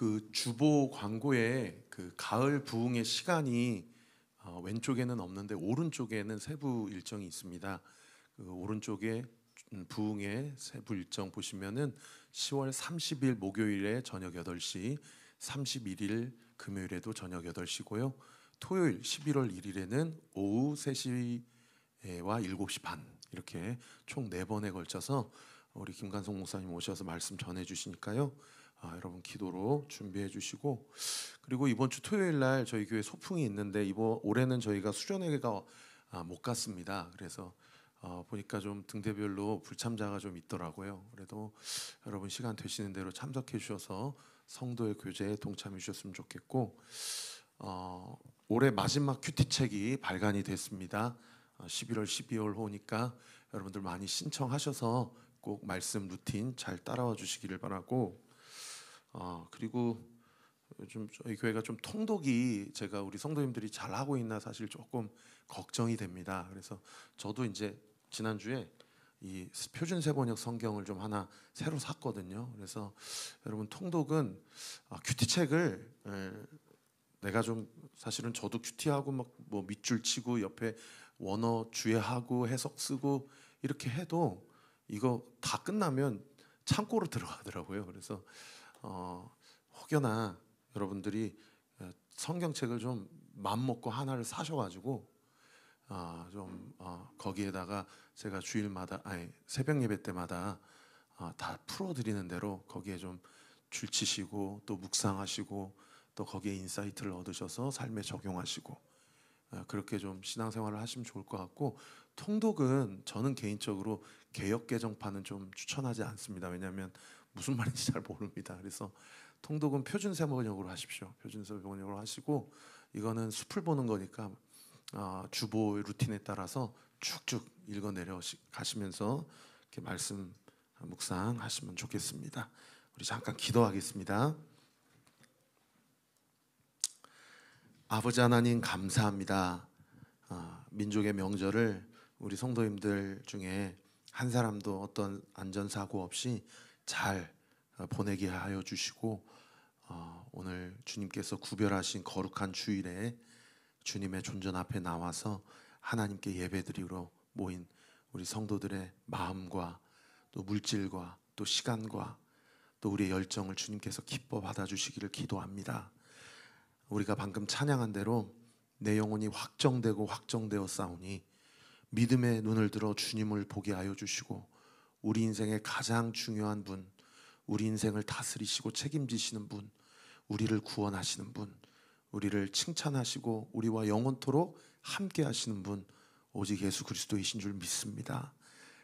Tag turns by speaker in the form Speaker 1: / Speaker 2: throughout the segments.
Speaker 1: 그 주보 광고에 그 가을 부흥의 시간이 왼쪽에는 없는데 오른쪽에는 세부 일정이 있습니다. 그 오른쪽에 부흥의 세부 일정 보시면은 10월 30일 목요일에 저녁 8시, 31일 금요일에도 저녁 8시고요. 토요일 11월 1일에는 오후 3시와 7시 반 이렇게 총 4번에 걸쳐서 우리 김관성 목사님 오셔서 말씀 전해 주시니까요. 여러분 기도로 준비해 주시고, 그리고 이번 주 토요일 날 저희 교회 소풍이 있는데 올해는 저희가 수련회가 못 갔습니다. 그래서 보니까 좀 등대별로 불참자가 좀 있더라고요. 그래도 여러분 시간 되시는 대로 참석해 주셔서 성도의 교제에 동참해 주셨으면 좋겠고, 올해 마지막 큐티책이 발간이 됐습니다. 11월 12월 호니까 여러분들 많이 신청하셔서 꼭 말씀 루틴 잘 따라와 주시기를 바라고, 그리고 요즘 저희 교회가 좀 통독이 제가 우리 성도님들이 잘 하고 있나 사실 조금 걱정이 됩니다. 그래서 저도 이제 지난주에 이 표준 세번역 성경을 좀 하나 새로 샀거든요. 그래서 여러분 통독은 큐티책을 내가 좀 사실은 저도 큐티하고 막 뭐 밑줄 치고 옆에 원어 주해하고 해석 쓰고 이렇게 해도 이거 다 끝나면 창고로 들어가더라고요. 그래서 혹여나 여러분들이 성경책을 좀 맘먹고 하나를 사셔가지고 거기에다가 제가 주일마다 새벽 예배 때마다 다 풀어드리는 대로 거기에 좀 줄치시고 또 묵상하시고 또 거기에 인사이트를 얻으셔서 삶에 적용하시고 그렇게 좀 신앙생활을 하시면 좋을 것 같고, 통독은 저는 개인적으로 개역 개정판은 좀 추천하지 않습니다. 왜냐하면 무슨 말인지 잘 모릅니다. 그래서 통독은 표준 세번역으로 하십시오. 표준 세번역으로 하시고, 이거는 숲을 보는 거니까 주보 루틴에 따라서 쭉쭉 읽어내려 가시면서 이렇게 말씀 묵상하시면 좋겠습니다. 우리 잠깐 기도하겠습니다. 아버지 하나님 감사합니다. 민족의 명절을 우리 성도님들 중에 한 사람도 어떤 안전사고 없이 잘 보내게 하여 주시고, 오늘 주님께서 구별하신 거룩한 주일에 주님의 존전 앞에 나와서 하나님께 예배드리러 모인 우리 성도들의 마음과 또 물질과 또 시간과 또 우리의 열정을 주님께서 기뻐 받아주시기를 기도합니다. 우리가 방금 찬양한 대로 내 영혼이 확정되고 확정되어 싸우니 믿음의 눈을 들어 주님을 보게 하여 주시고, 우리 인생의 가장 중요한 분, 우리 인생을 다스리시고 책임지시는 분, 우리를 구원하시는 분, 우리를 칭찬하시고 우리와 영원토록 함께 하시는 분, 오직 예수 그리스도이신 줄 믿습니다.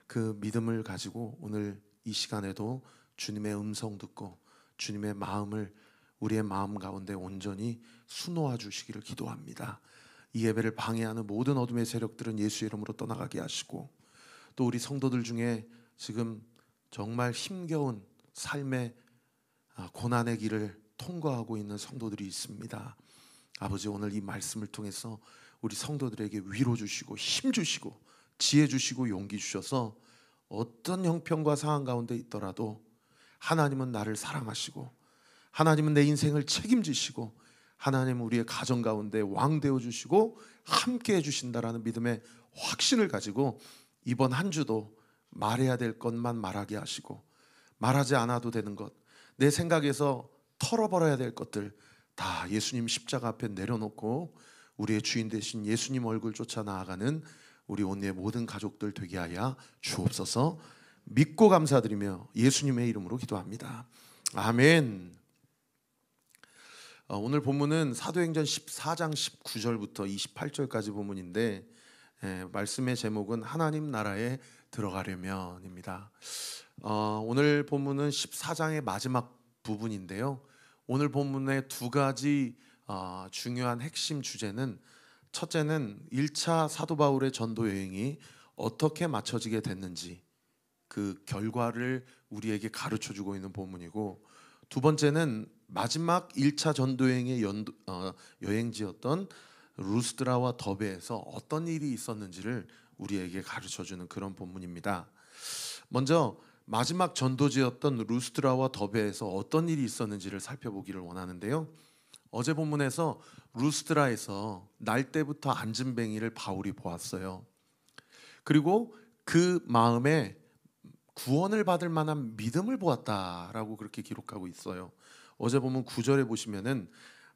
Speaker 1: 그 믿음을 가지고 오늘 이 시간에도 주님의 음성 듣고 주님의 마음을 우리의 마음 가운데 온전히 수놓아 주시기를 기도합니다. 이 예배를 방해하는 모든 어둠의 세력들은 예수의 이름으로 떠나가게 하시고, 또 우리 성도들 중에 지금 정말 힘겨운 삶의 고난의 길을 통과하고 있는 성도들이 있습니다. 아버지, 오늘 이 말씀을 통해서 우리 성도들에게 위로 주시고 힘 주시고 지혜 주시고 용기 주셔서 어떤 형편과 상황 가운데 있더라도 하나님은 나를 사랑하시고 하나님은 내 인생을 책임지시고 하나님은 우리의 가정 가운데 왕 되어 주시고 함께 해주신다라는 믿음의 확신을 가지고 이번 한 주도 말해야 될 것만 말하게 하시고, 말하지 않아도 되는 것, 내 생각에서 털어버려야 될 것들 다 예수님 십자가 앞에 내려놓고 우리의 주인 되신 예수님 얼굴 쫓아 나아가는 우리 온누의 모든 가족들 되게 하여 주옵소서. 믿고 감사드리며 예수님의 이름으로 기도합니다. 아멘. 오늘 본문은 사도행전 14장 19절부터 28절까지 본문인데, 말씀의 제목은 하나님 나라에 들어가려면입니다. 오늘 본문은 14장의 마지막 부분인데요. 오늘 본문의 두 가지 중요한 핵심 주제는, 첫째는 1차 사도 바울의 전도 여행이 어떻게 맞춰지게 됐는지 그 결과를 우리에게 가르쳐주고 있는 본문이고, 두 번째는 마지막 1차 전도여행의 여행지였던 루스드라와 더베에서 어떤 일이 있었는지를 우리에게 가르쳐주는 그런 본문입니다. 먼저 마지막 전도지였던 루스드라와 더베에서 어떤 일이 있었는지를 살펴보기를 원하는데요. 어제 본문에서 루스드라에서 날 때부터 앉은뱅이를 바울이 보았어요. 그리고 그 마음에 구원을 받을 만한 믿음을 보았다라고 그렇게 기록하고 있어요. 어제 보면 9절에 보시면은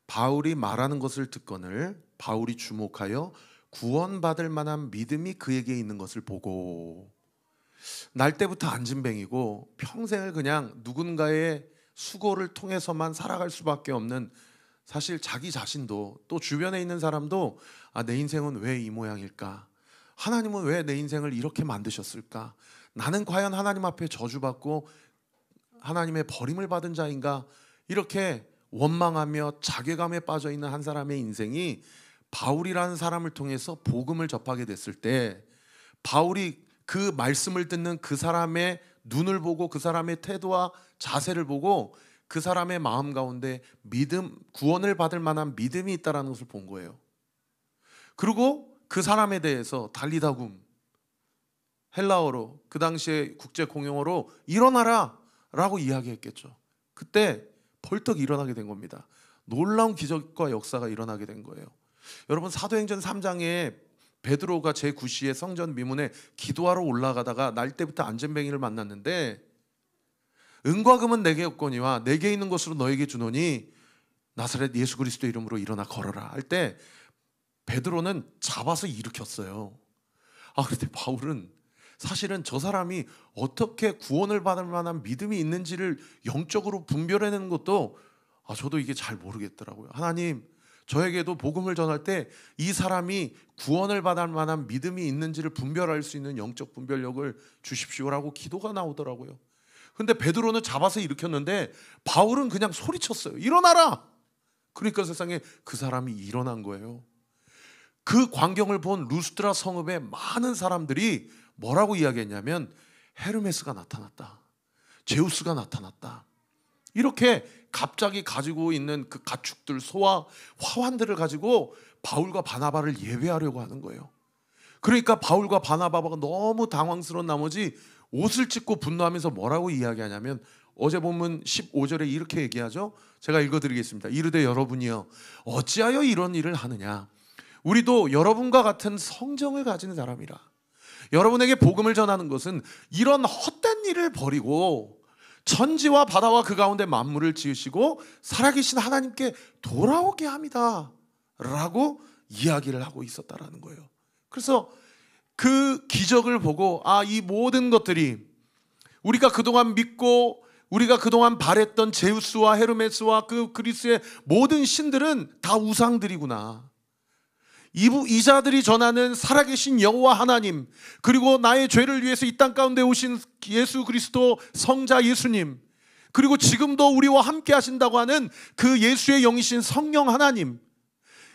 Speaker 1: 바울이 말하는 것을 듣거늘 바울이 주목하여 구원받을 만한 믿음이 그에게 있는 것을 보고, 날 때부터 앉은뱅이고 평생을 그냥 누군가의 수고를 통해서만 살아갈 수밖에 없는, 사실 자기 자신도 또 주변에 있는 사람도 내 인생은 왜 이 모양일까? 하나님은 왜 내 인생을 이렇게 만드셨을까? 나는 과연 하나님 앞에 저주받고 하나님의 버림을 받은 자인가? 이렇게 원망하며 자괴감에 빠져 있는 한 사람의 인생이 바울이라는 사람을 통해서 복음을 접하게 됐을 때, 바울이 그 말씀을 듣는 그 사람의 눈을 보고 그 사람의 태도와 자세를 보고 그 사람의 마음 가운데 믿음, 구원을 받을 만한 믿음이 있다는 것을 본 거예요. 그리고 그 사람에 대해서 달리다굼, 헬라어로 그 당시에 국제 공용어로 일어나라 라고 이야기했겠죠. 그때 벌떡 일어나게 된 겁니다. 놀라운 기적과 역사가 일어나게 된 거예요. 여러분, 사도행전 3장에 베드로가 제9시에 성전 미문에 기도하러 올라가다가 날 때부터 앉은뱅이를 만났는데, 은과 금은 내게 없거니와 내게 있는 것으로 너에게 주노니 나사렛 예수 그리스도 이름으로 일어나 걸어라 할 때 베드로는 잡아서 일으켰어요. 그런데 바울은 사실은 저 사람이 어떻게 구원을 받을 만한 믿음이 있는지를 영적으로 분별해내는 것도 저도 이게 잘 모르겠더라고요. 하나님, 저에게도 복음을 전할 때 이 사람이 구원을 받을 만한 믿음이 있는지를 분별할 수 있는 영적 분별력을 주십시오라고 기도가 나오더라고요. 근데 베드로는 잡아서 일으켰는데 바울은 그냥 소리쳤어요. 일어나라! 그러니까 세상에 그 사람이 일어난 거예요. 그 광경을 본 루스드라 성읍의 많은 사람들이 뭐라고 이야기했냐면, 헤르메스가 나타났다, 제우스가 나타났다, 이렇게 갑자기 가지고 있는 그 가축들, 소와 화환들을 가지고 바울과 바나바를 예배하려고 하는 거예요. 그러니까 바울과 바나바가 너무 당황스러운 나머지 옷을 찢고 분노하면서 뭐라고 이야기하냐면, 어제 본문 15절에 이렇게 얘기하죠. 제가 읽어드리겠습니다. 이르되 여러분이여 어찌하여 이런 일을 하느냐? 우리도 여러분과 같은 성정을 가진 사람이라. 여러분에게 복음을 전하는 것은 이런 헛된 일을 버리고 천지와 바다와 그 가운데 만물을 지으시고 살아계신 하나님께 돌아오게 합니다 라고 이야기를 하고 있었다라는 거예요. 그래서 그 기적을 보고 이 모든 것들이 우리가 그동안 믿고 우리가 그동안 바랬던 제우스와 헤르메스와 그 그리스의 모든 신들은 다 우상들이구나. 이 자들이 전하는 살아계신 여호와 하나님, 그리고 나의 죄를 위해서 이 땅 가운데 오신 예수 그리스도 성자 예수님, 그리고 지금도 우리와 함께 하신다고 하는 그 예수의 영이신 성령 하나님,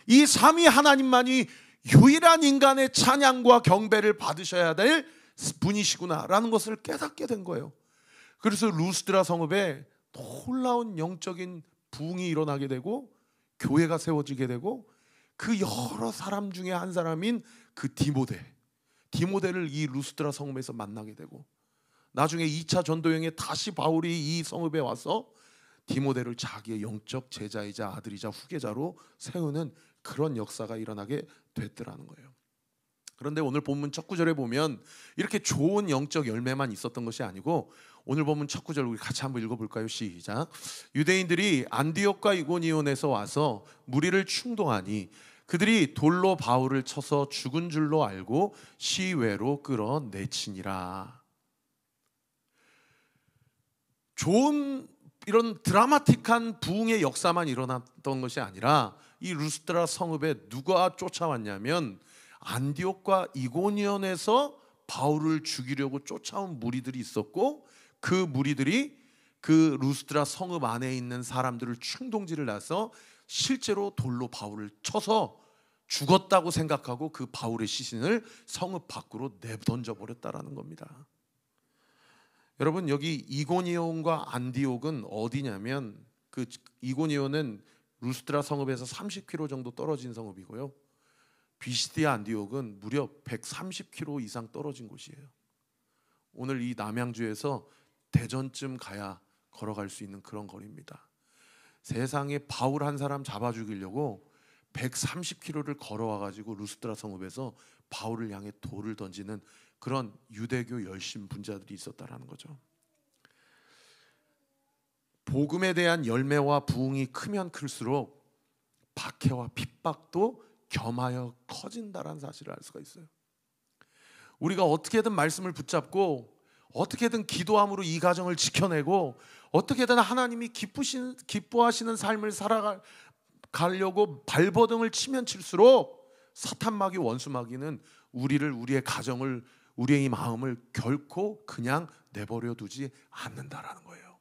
Speaker 1: 이 삼위 하나님만이 유일한 인간의 찬양과 경배를 받으셔야 될 분이시구나 라는 것을 깨닫게 된 거예요. 그래서 루스드라 성읍에 놀라운 영적인 부흥이 일어나게 되고 교회가 세워지게 되고, 그 여러 사람 중에 한 사람인 그 디모데를 이 루스드라 성읍에서 만나게 되고, 나중에 2차 전도여행에 다시 바울이 이 성읍에 와서 디모데를 자기의 영적 제자이자 아들이자 후계자로 세우는 그런 역사가 일어나게 됐더라는 거예요. 그런데 오늘 본문 첫 구절에 보면 이렇게 좋은 영적 열매만 있었던 것이 아니고, 오늘 본문 첫 구절 우리 같이 한번 읽어볼까요? 시작. 유대인들이 안디옥과 이고니온에서 와서 무리를 충동하니 그들이 돌로 바울을 쳐서 죽은 줄로 알고 시외로 끌어내치니라. 좋은 이런 드라마틱한 부흥의 역사만 일어났던 것이 아니라 이 루스드라 성읍에 누가 쫓아왔냐면 안디옥과 이고니온에서 바울을 죽이려고 쫓아온 무리들이 있었고, 그 무리들이 그 루스드라 성읍 안에 있는 사람들을 충동질을 해서 실제로 돌로 바울을 쳐서 죽었다고 생각하고 그 바울의 시신을 성읍 밖으로 내던져 버렸다라는 겁니다. 여러분, 여기 이고니온과 안디옥은 어디냐면, 그 이고니온은 루스드라 성읍에서 30km 정도 떨어진 성읍이고요, 비시디아 안디옥은 무려 130km 이상 떨어진 곳이에요. 오늘 이 남양주에서 대전쯤 가야 걸어갈 수 있는 그런 거리입니다. 세상에 바울 한 사람 잡아 죽이려고 130km를 걸어와 가지고 루스드라 성읍에서 바울을 향해 돌을 던지는 그런 유대교 열심 분자들이 있었다라는 거죠. 복음에 대한 열매와 부흥이 크면 클수록 박해와 핍박도 겸하여 커진다라는 사실을 알 수가 있어요. 우리가 어떻게든 말씀을 붙잡고 어떻게든 기도함으로 이 가정을 지켜내고 어떻게든 하나님이 기뻐하시는 삶을 살아가려고 발버둥을 치면 칠수록 사탄마귀 원수마귀는 우리의 가정을, 우리의 이 마음을 결코 그냥 내버려 두지 않는다라는 거예요.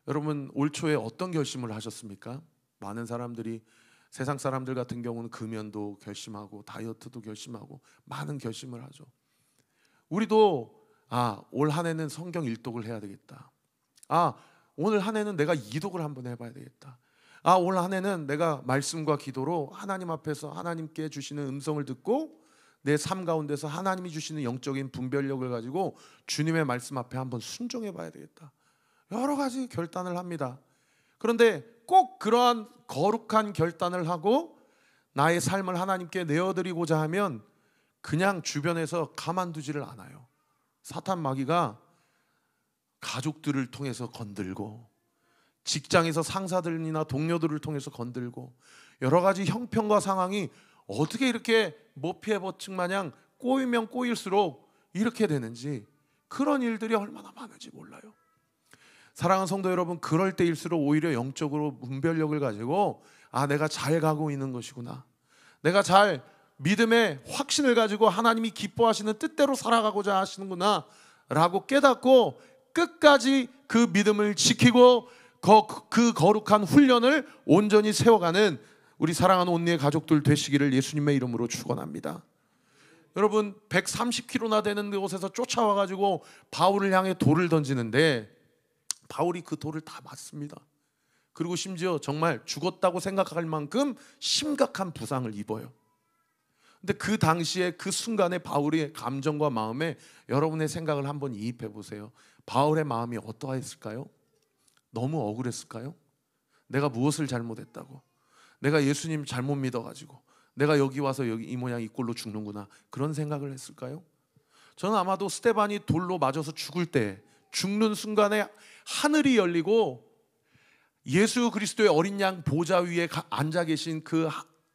Speaker 1: 여러분, 올 초에 어떤 결심을 하셨습니까? 많은 사람들이, 세상 사람들 같은 경우는 금연도 결심하고 다이어트도 결심하고 많은 결심을 하죠. 우리도 올 한 해는 성경 일독을 해야 되겠다. 오늘 한 해는 내가 이독을 한번 해봐야 되겠다. 올 한 해는 내가 말씀과 기도로 하나님 앞에서 하나님께 주시는 음성을 듣고 내 삶 가운데서 하나님이 주시는 영적인 분별력을 가지고 주님의 말씀 앞에 한번 순종해 봐야 되겠다. 여러 가지 결단을 합니다. 그런데 꼭 그러한 거룩한 결단을 하고 나의 삶을 하나님께 내어드리고자 하면 그냥 주변에서 가만두지를 않아요. 사탄 마귀가 가족들을 통해서 건들고 직장에서 상사들이나 동료들을 통해서 건들고 여러 가지 형편과 상황이 어떻게 이렇게 모피해버측 마냥 꼬이면 꼬일수록 이렇게 되는지, 그런 일들이 얼마나 많은지 몰라요. 사랑하는 성도 여러분, 그럴 때일수록 오히려 영적으로 분별력을 가지고 내가 잘 가고 있는 것이구나, 내가 잘 믿음의 확신을 가지고 하나님이 기뻐하시는 뜻대로 살아가고자 하시는구나 라고 깨닫고 끝까지 그 믿음을 지키고 그 거룩한 훈련을 온전히 세워가는 우리 사랑하는 온누의 가족들 되시기를 예수님의 이름으로 축원합니다. 여러분, 130km나 되는 곳에서 쫓아와가지고 바울을 향해 돌을 던지는데 바울이 그 돌을 다 맞습니다. 그리고 심지어 정말 죽었다고 생각할 만큼 심각한 부상을 입어요. 근데 그 당시에 그 순간에 바울의 감정과 마음에 여러분의 생각을 한번 이입해 보세요. 바울의 마음이 어떠했을까요? 너무 억울했을까요? 내가 무엇을 잘못했다고, 내가 예수님 잘못 믿어가지고 내가 여기 와서 여기 이 모양 이 꼴로 죽는구나, 그런 생각을 했을까요? 저는 아마도 스데반이 돌로 맞아서 죽을 때, 죽는 순간에 하늘이 열리고 예수 그리스도의 어린 양 보좌 위에 앉아 계신 그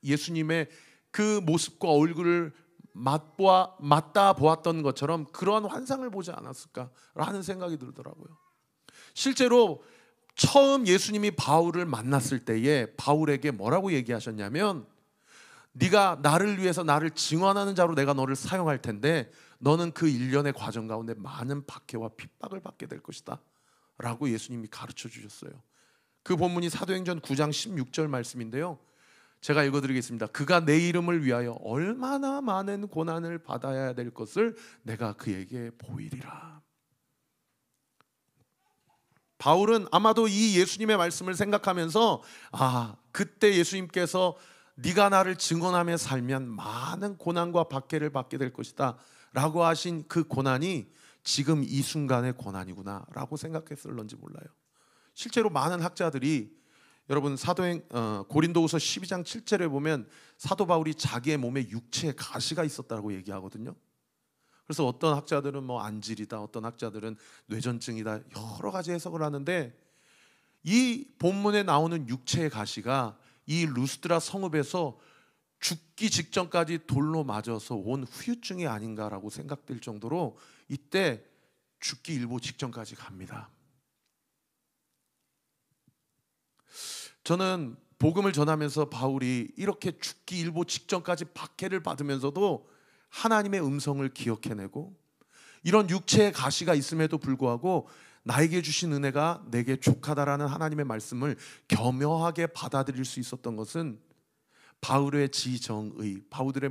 Speaker 1: 예수님의 그 모습과 얼굴을 맞다 보았던 것처럼 그러한 환상을 보지 않았을까라는 생각이 들더라고요. 실제로 처음 예수님이 바울을 만났을 때에 바울에게 뭐라고 얘기하셨냐면, 네가 나를 위해서 나를 증언하는 자로 내가 너를 사용할 텐데 너는 그 일련의 과정 가운데 많은 박해와 핍박을 받게 될 것이다 라고 예수님이 가르쳐 주셨어요. 그 본문이 사도행전 9장 16절 말씀인데요, 제가 읽어드리겠습니다. 그가 내 이름을 위하여 얼마나 많은 고난을 받아야 될 것을 내가 그에게 보이리라. 바울은 아마도 이 예수님의 말씀을 생각하면서 그때 예수님께서 네가 나를 증언하며 살면 많은 고난과 박해를 받게 될 것이다 라고 하신 그 고난이 지금 이 순간의 고난이구나 라고 생각했을런지 몰라요. 실제로 많은 학자들이, 여러분 고린도후서 12장 7절에 보면 사도 바울이 자기의 몸에 육체에 가시가 있었다고 얘기하거든요. 그래서 어떤 학자들은 안질이다, 어떤 학자들은 뇌전증이다, 여러 가지 해석을 하는데 이 본문에 나오는 육체의 가시가 이 루스드라 성읍에서 죽기 직전까지 돌로 맞아서 온 후유증이 아닌가라고 생각될 정도로 이때 죽기 일보 직전까지 갑니다. 저는 복음을 전하면서 바울이 이렇게 죽기 일보 직전까지 박해를 받으면서도 하나님의 음성을 기억해내고 이런 육체의 가시가 있음에도 불구하고 나에게 주신 은혜가 내게 족하다라는 하나님의 말씀을 겸허하게 받아들일 수 있었던 것은 바울의 지정의, 바울의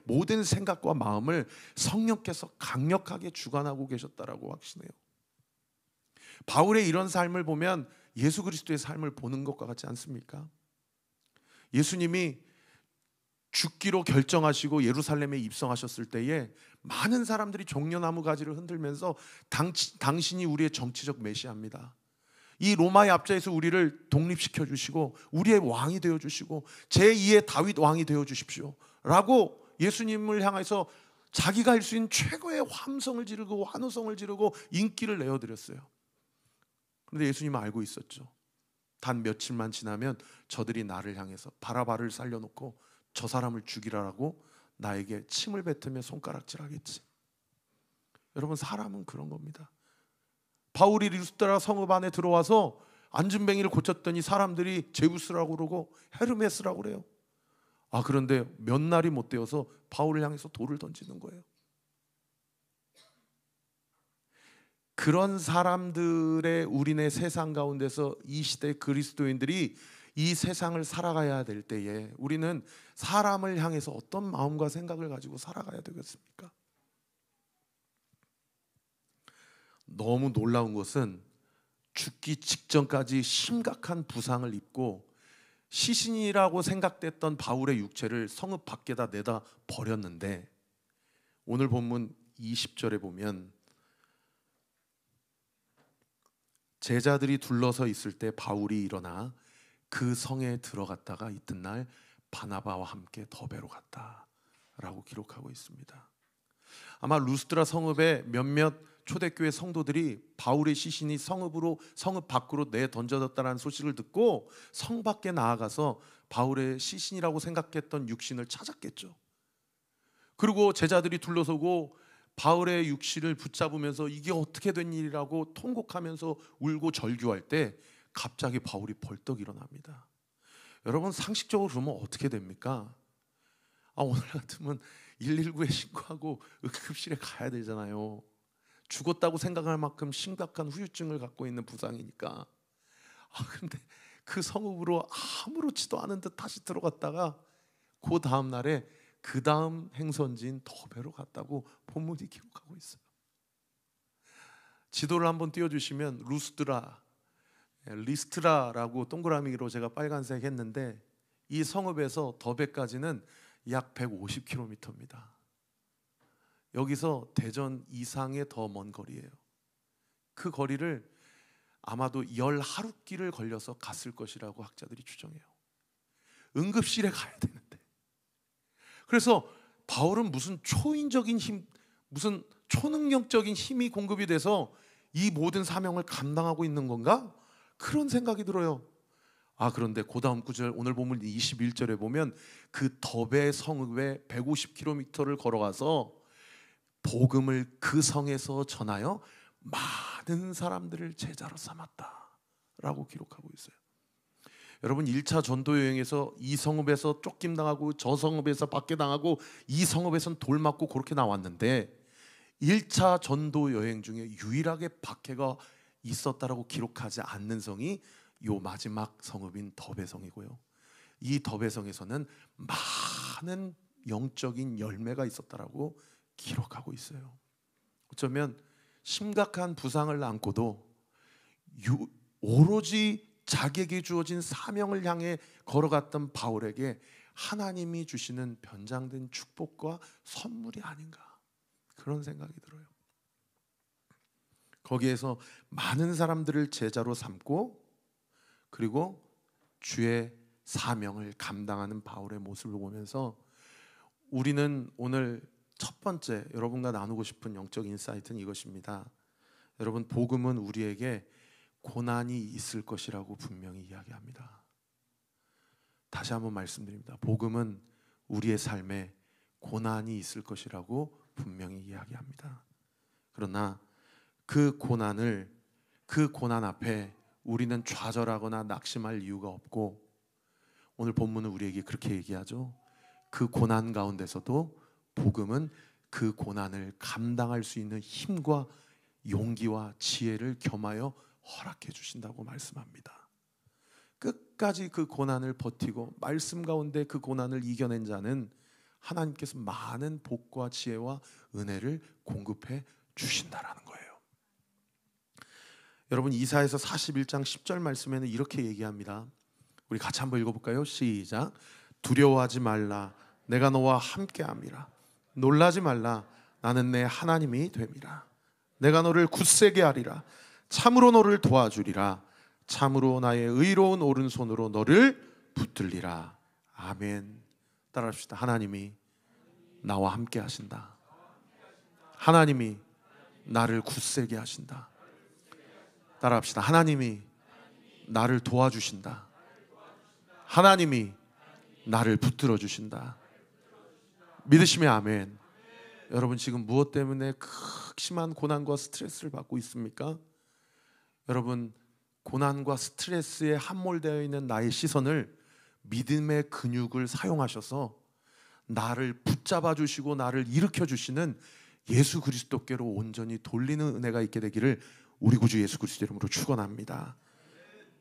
Speaker 1: 모든 생각과 마음을 성령께서 강력하게 주관하고 계셨다라고 확신해요. 바울의 이런 삶을 보면 예수 그리스도의 삶을 보는 것과 같지 않습니까? 예수님이 죽기로 결정하시고 예루살렘에 입성하셨을 때에 많은 사람들이 종려나무 가지를 흔들면서 당신이 우리의 정치적 메시아입니다. 이 로마의 압제에서 우리를 독립시켜 주시고 우리의 왕이 되어 주시고 제2의 다윗 왕이 되어 주십시오 라고 예수님을 향해서 자기가 할 수 있는 최고의 함성을 지르고 환호성을 지르고 인기를 내어드렸어요. 그런데 예수님은 알고 있었죠. 단 며칠만 지나면 저들이 나를 향해서 바라바를 살려놓고 저 사람을 죽이라고 나에게 침을 뱉으며 손가락질하겠지. 여러분, 사람은 그런 겁니다. 바울이 리스트라 성읍 안에 들어와서 안진뱅이를 고쳤더니 사람들이 제우스라고 그러고 헤르메스라고 그래요. 그런데 몇 날이 못 되어서 바울을 향해서 돌을 던지는 거예요. 그런 사람들의 우리네 세상 가운데서 이 시대 그리스도인들이 이 세상을 살아가야 될 때에 우리는 사람을 향해서 어떤 마음과 생각을 가지고 살아가야 되겠습니까? 너무 놀라운 것은 죽기 직전까지 심각한 부상을 입고 시신이라고 생각됐던 바울의 육체를 성읍 밖에다 내다 버렸는데 오늘 본문 20절에 보면 제자들이 둘러서 있을 때 바울이 일어나 그 성에 들어갔다가 이튿날 바나바와 함께 더베로 갔다라고 기록하고 있습니다. 아마 루스드라 성읍의 몇몇 초대교회 성도들이 바울의 시신이 성읍 밖으로 내던져졌다는 소식을 듣고 성 밖에 나아가서 바울의 시신이라고 생각했던 육신을 찾았겠죠. 그리고 제자들이 둘러서고 바울의 육신을 붙잡으면서 이게 어떻게 된 일이라고 통곡하면서 울고 절규할 때 갑자기 바울이 벌떡 일어납니다. 여러분, 상식적으로 그러면 어떻게 됩니까? 오늘 같으면 119에 신고하고 응급실에 가야 되잖아요. 죽었다고 생각할 만큼 심각한 후유증을 갖고 있는 부상이니까. 그런데 그 성읍으로 아무렇지도 않은 듯 다시 들어갔다가 그 다음 날에 그 다음 행선지인 더베로 갔다고 본문이 기록하고 있어요. 지도를 한번 띄워주시면 리스트라라고 동그라미로 제가 빨간색 했는데 이 성읍에서 더베까지는 약 150km입니다. 여기서 대전 이상의 더 먼 거리예요. 그 거리를 아마도 10하룻길을 걸려서 갔을 것이라고 학자들이 추정해요. 응급실에 가야 되는데. 그래서 바울은 무슨 초인적인 힘, 무슨 초능력적인 힘이 공급이 돼서 이 모든 사명을 감당하고 있는 건가? 그런 생각이 들어요. 그런데 그 다음 구절 오늘 보면 21절에 보면 그 더베 성읍에 150km를 걸어가서 복음을 그 성에서 전하여 많은 사람들을 제자로 삼았다라고 기록하고 있어요. 여러분, 1차 전도 여행에서 이 성읍에서 쫓김당하고 저 성읍에서 박해당하고 이 성읍에선 돌 맞고 그렇게 나왔는데 1차 전도 여행 중에 유일하게 박해가 있었다라고 기록하지 않는 성이 요 마지막 성읍인 더베성이고요. 이 더베성에서는 많은 영적인 열매가 있었다라고 기록하고 있어요. 어쩌면 심각한 부상을 안고도 오로지 자기에게 주어진 사명을 향해 걸어갔던 바울에게 하나님이 주시는 변장된 축복과 선물이 아닌가, 그런 생각이 들어요. 거기에서 많은 사람들을 제자로 삼고 그리고 주의 사명을 감당하는 바울의 모습을 보면서 우리는 오늘 첫 번째 여러분과 나누고 싶은 영적 인사이트는 이것입니다. 여러분, 복음은 우리에게 고난이 있을 것이라고 분명히 이야기합니다. 다시 한번 말씀드립니다. 복음은 우리의 삶에 고난이 있을 것이라고 분명히 이야기합니다. 그러나 그 고난 앞에 우리는 좌절하거나 낙심할 이유가 없고, 오늘 본문은 우리에게 그렇게 얘기하죠. 그 고난 가운데서도 복음은 그 고난을 감당할 수 있는 힘과 용기와 지혜를 겸하여 허락해 주신다고 말씀합니다. 끝까지 그 고난을 버티고 말씀 가운데 그 고난을 이겨낸 자는 하나님께서 많은 복과 지혜와 은혜를 공급해 주신다라는 거예요. 여러분, 이사야서 41장 10절 말씀에는 이렇게 얘기합니다. 우리 같이 한번 읽어볼까요? 시작. 두려워하지 말라. 내가 너와 함께함이라. 놀라지 말라. 나는 내 하나님이 됨이라. 내가 너를 굳세게 하리라. 참으로 너를 도와주리라. 참으로 나의 의로운 오른손으로 너를 붙들리라. 아멘. 따라합시다. 하나님이 나와 함께 하신다. 하나님이 나를 굳세게 하신다. 따라합시다. 하나님이 나를 도와주신다. 하나님이 나를 붙들어 주신다. 믿으시면 아멘. 여러분 지금 무엇 때문에 극심한 고난과 스트레스를 받고 있습니까? 여러분 고난과 스트레스에 함몰되어 있는 나의 시선을 믿음의 근육을 사용하셔서 나를 붙잡아 주시고 나를 일으켜 주시는 예수 그리스도께로 온전히 돌리는 은혜가 있게 되기를 우리 구주 예수 그리스도 이름으로 축원합니다.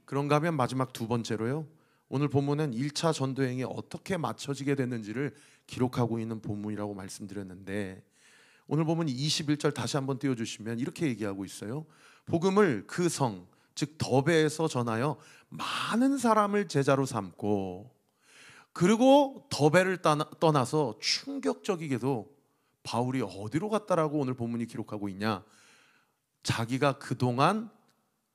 Speaker 1: 그런가 하면 마지막 두 번째로요, 오늘 본문은 1차 전도행이 어떻게 맞춰지게 됐는지를 기록하고 있는 본문이라고 말씀드렸는데, 오늘 본문 21절 다시 한번 띄워주시면 이렇게 얘기하고 있어요. 복음을 그 성, 즉 더베에서 전하여 많은 사람을 제자로 삼고, 그리고 더베를 떠나서 충격적이게도 바울이 어디로 갔다라고 오늘 본문이 기록하고 있냐, 자기가 그동안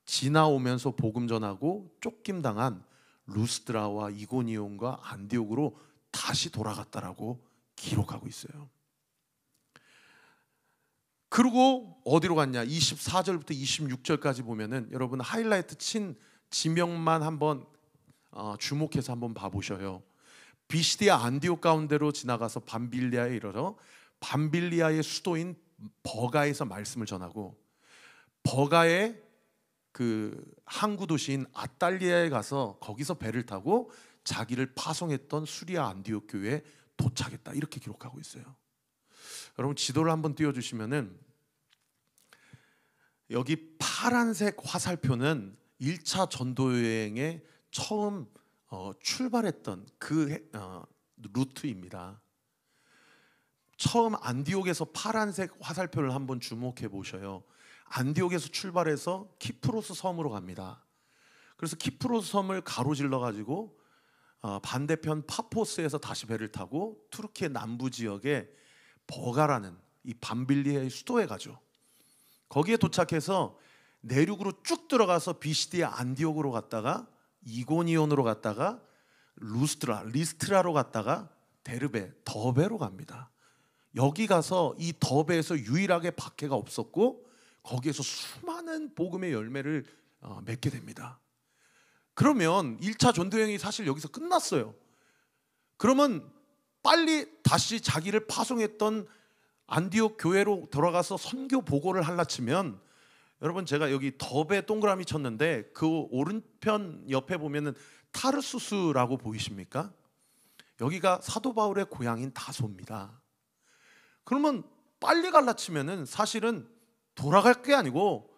Speaker 1: 지나오면서 복음 전하고 쫓김당한 루스드라와 이고니온과 안디옥으로 다시 돌아갔다라고 기록하고 있어요. 그리고 어디로 갔냐, 24절부터 26절까지 보면은 여러분 하이라이트 친 지명만 한번 주목해서 한번 봐보셔요. 비시디아 안디옥 가운데로 지나가서 밤빌리아에 이르러 밤빌리아의 수도인 버가에서 말씀을 전하고, 버가의 그 항구 도시인 아탈리아에 가서 거기서 배를 타고 자기를 파송했던 수리아 안디옥 교회에 도착했다, 이렇게 기록하고 있어요. 여러분 지도를 한번 띄워주시면은 여기 파란색 화살표는 1차 전도여행에 처음 출발했던 그 루트입니다. 처음 안디옥에서 파란색 화살표를 한번 주목해 보셔요. 안디옥에서 출발해서 키프로스 섬으로 갑니다. 그래서 키프로스 섬을 가로질러 가지고 반대편 파포스에서 다시 배를 타고 투르키의 남부 지역에 버가라는 이 밤빌리아의 수도에 가죠. 거기에 도착해서 내륙으로 쭉 들어가서 비시디아 안디옥으로 갔다가 이고니온으로 갔다가 리스트라로 갔다가 데르베, 더베로 갑니다. 여기 가서 이 더베에서 유일하게 박해가 없었고 거기에서 수많은 복음의 열매를 맺게 됩니다. 그러면 1차 전도여행이 사실 여기서 끝났어요. 그러면 빨리 다시 자기를 파송했던 안디옥 교회로 돌아가서 선교 보고를 하려 치면, 여러분 제가 여기 더베 동그라미 쳤는데 그 오른편 옆에 보면은 타르수스라고 보이십니까? 여기가 사도 바울의 고향인 다소입니다. 그러면 빨리 갈라 치면은 사실은 돌아갈 게 아니고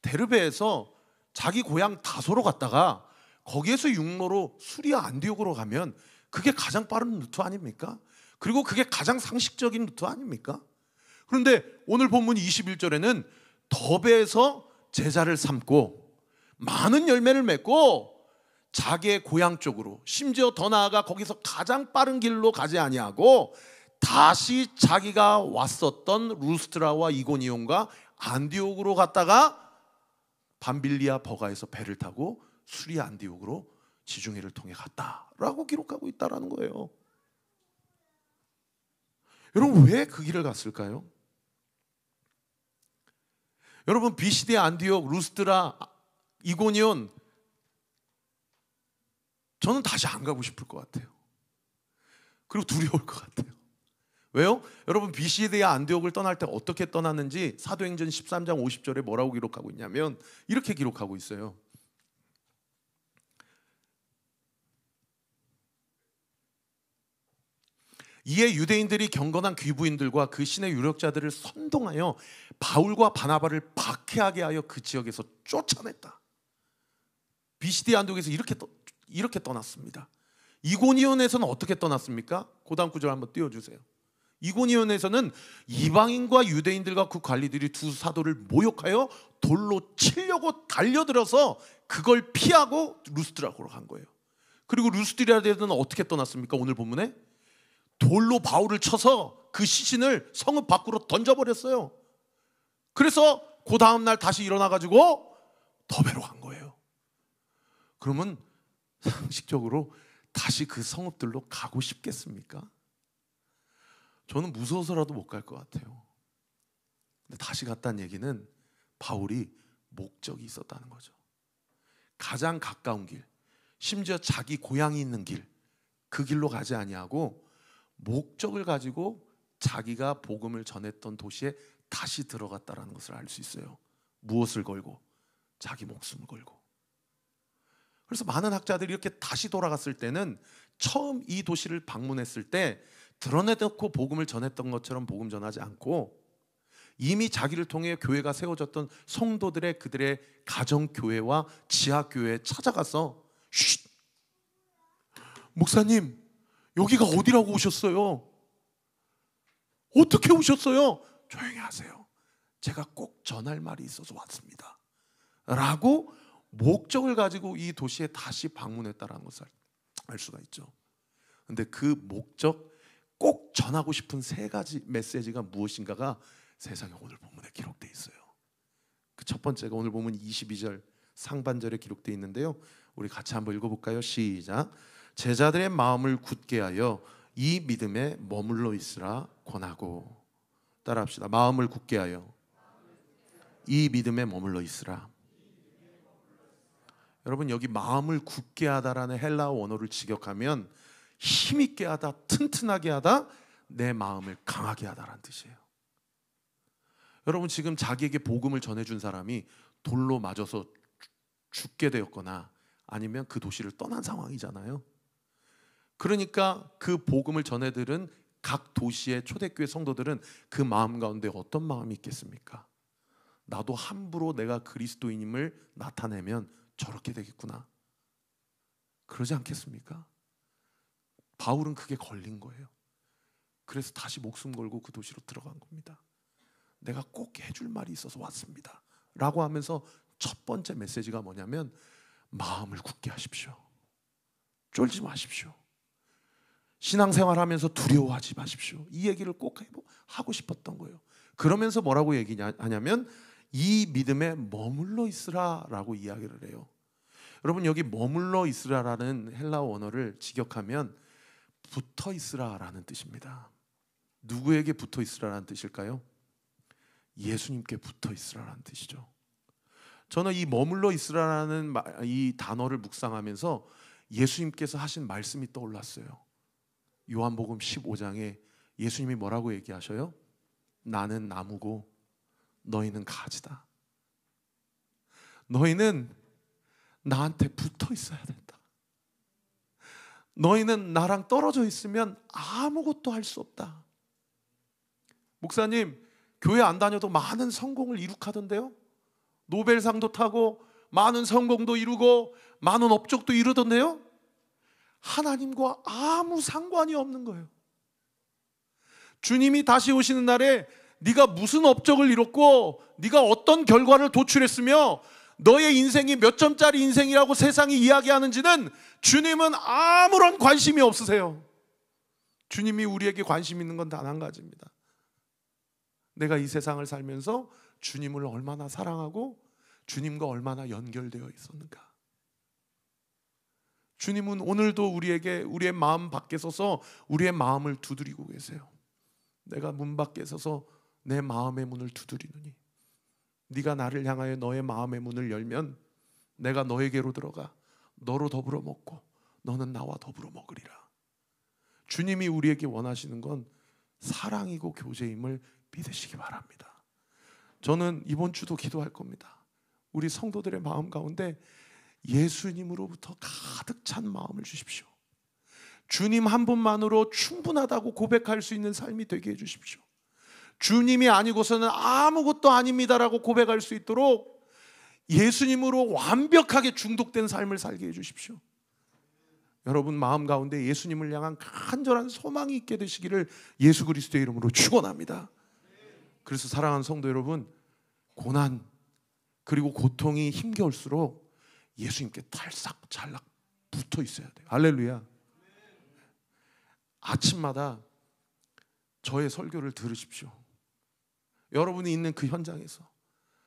Speaker 1: 데르베에서 자기 고향 다소로 갔다가 거기에서 육로로 수리아 안디옥으로 가면 그게 가장 빠른 루트 아닙니까? 그리고 그게 가장 상식적인 루트 아닙니까? 그런데 오늘 본문 21절에는 더베에서 제자를 삼고 많은 열매를 맺고 자기의 고향 쪽으로, 심지어 더 나아가 거기서 가장 빠른 길로 가지 아니하고 다시 자기가 왔었던 루스트라와 이고니온과 안디옥으로 갔다가 밤빌리아 버가에서 배를 타고 수리아 안디옥으로 지중해를 통해 갔다라고 기록하고 있다라는 거예요. 여러분 왜 그 길을 갔을까요? 여러분 비시디아 안디옥, 루스드라, 이고니온, 저는 다시 안 가고 싶을 것 같아요. 그리고 두려울 것 같아요. 왜요? 여러분 비시디아 안디옥을 떠날 때 어떻게 떠났는지 사도행전 13장 50절에 뭐라고 기록하고 있냐면 이렇게 기록하고 있어요. 이에 유대인들이 경건한 귀부인들과 그 신의 유력자들을 선동하여 바울과 바나바를 박해하게 하여 그 지역에서 쫓아냈다. 비시디아 안디옥에서 이렇게 떠났습니다. 이고니온에서는 어떻게 떠났습니까? 그 다음 구절 한번 띄워주세요. 이고니온에서는 이방인과 유대인들과 그 관리들이 두 사도를 모욕하여 돌로 치려고 달려들어서 그걸 피하고 루스드라로 간 거예요. 그리고 루스드라에서는 어떻게 떠났습니까? 오늘 본문에 돌로 바울을 쳐서 그 시신을 성읍 밖으로 던져버렸어요. 그래서 그 다음날 다시 일어나가지고 더베로 간 거예요. 그러면 상식적으로 다시 그 성읍들로 가고 싶겠습니까? 저는 무서워서라도 못 갈 것 같아요. 근데 다시 갔다는 얘기는 바울이 목적이 있었다는 거죠. 가장 가까운 길, 심지어 자기 고향이 있는 길, 그 길로 가지 아니하고 목적을 가지고 자기가 복음을 전했던 도시에 다시 들어갔다라는 것을 알 수 있어요. 무엇을 걸고? 자기 목숨을 걸고. 그래서 많은 학자들이 이렇게 다시 돌아갔을 때는 처음 이 도시를 방문했을 때 드러내놓고 복음을 전했던 것처럼 복음 전하지 않고 이미 자기를 통해 교회가 세워졌던 성도들의 그들의 가정교회와 지하교회에 찾아가서 쉿! 목사님, 여기가 어디라고 오셨어요? 어떻게 오셨어요? 조용히 하세요. 제가 꼭 전할 말이 있어서 왔습니다 라고 목적을 가지고 이 도시에 다시 방문했다는 것을 알 수가 있죠. 근데 그 목적, 꼭 전하고 싶은 세 가지 메시지가 무엇인가가 세상에 오늘 본문에 기록되어 있어요. 그 첫 번째가 오늘 보면 22절 상반절에 기록되어 있는데요, 우리 같이 한번 읽어볼까요? 시작. 제자들의 마음을 굳게 하여 이 믿음에 머물러 있으라 권하고. 따라합시다. 마음을 굳게 하여 이 믿음에 머물러 있으라. 여러분, 여기 마음을 굳게 하다라는 헬라어 원어를 직역하면 힘있게 하다, 튼튼하게 하다, 내 마음을 강하게 하다라는 뜻이에요. 여러분, 지금 자기에게 복음을 전해준 사람이 돌로 맞아서 죽게 되었거나 아니면 그 도시를 떠난 상황이잖아요. 그러니까 그 복음을 전해들은 각 도시의 초대교회 성도들은 그 마음 가운데 어떤 마음이 있겠습니까? 나도 함부로 내가 그리스도인임을 나타내면 저렇게 되겠구나. 그러지 않겠습니까? 바울은 그게 걸린 거예요. 그래서 다시 목숨 걸고 그 도시로 들어간 겁니다. 내가 꼭 해줄 말이 있어서 왔습니다 라고 하면서 첫 번째 메시지가 뭐냐면 마음을 굳게 하십시오. 쫄지 마십시오. 신앙생활하면서 두려워하지 마십시오. 이 얘기를 꼭 하고 싶었던 거예요. 그러면서 뭐라고 얘기하냐면 이 믿음에 머물러 있으라 라고 이야기를 해요. 여러분, 여기 머물러 있으라라는 헬라어 원어를 직역하면 붙어 있으라라는 뜻입니다. 누구에게 붙어 있으라라는 뜻일까요? 예수님께 붙어 있으라라는 뜻이죠. 저는 이 머물러 있으라라는 이 단어를 묵상하면서 예수님께서 하신 말씀이 떠올랐어요. 요한복음 15장에 예수님이 뭐라고 얘기하셔요? 나는 나무고 너희는 가지다. 너희는 나한테 붙어 있어야 된다. 너희는 나랑 떨어져 있으면 아무것도 할 수 없다. 목사님, 교회 안 다녀도 많은 성공을 이룩하던데요? 노벨상도 타고 많은 성공도 이루고 많은 업적도 이루던데요? 하나님과 아무 상관이 없는 거예요. 주님이 다시 오시는 날에 네가 무슨 업적을 이뤘고 네가 어떤 결과를 도출했으며 너의 인생이 몇 점짜리 인생이라고 세상이 이야기하는지는 주님은 아무런 관심이 없으세요. 주님이 우리에게 관심 있는 건 단 한 가지입니다. 내가 이 세상을 살면서 주님을 얼마나 사랑하고 주님과 얼마나 연결되어 있었는가. 주님은 오늘도 우리에게 우리의 마음 밖에 서서 우리의 마음을 두드리고 계세요. 내가 문 밖에 서서 내 마음의 문을 두드리느니 네가 나를 향하여 너의 마음의 문을 열면 내가 너에게로 들어가 너로 더불어 먹고 너는 나와 더불어 먹으리라. 주님이 우리에게 원하시는 건 사랑이고 교제임을 믿으시기 바랍니다. 저는 이번 주도 기도할 겁니다. 우리 성도들의 마음 가운데 예수님으로부터 가득 찬 마음을 주십시오. 주님 한 분만으로 충분하다고 고백할 수 있는 삶이 되게 해주십시오. 주님이 아니고서는 아무것도 아닙니다라고 고백할 수 있도록 예수님으로 완벽하게 중독된 삶을 살게 해주십시오. 여러분 마음 가운데 예수님을 향한 간절한 소망이 있게 되시기를 예수 그리스도의 이름으로 축원합니다. 그래서 사랑하는 성도 여러분, 고난 그리고 고통이 힘겨울수록 예수님께 탈싹 잘락 붙어 있어야 돼요. 할렐루야. 아침마다 저의 설교를 들으십시오. 여러분이 있는 그 현장에서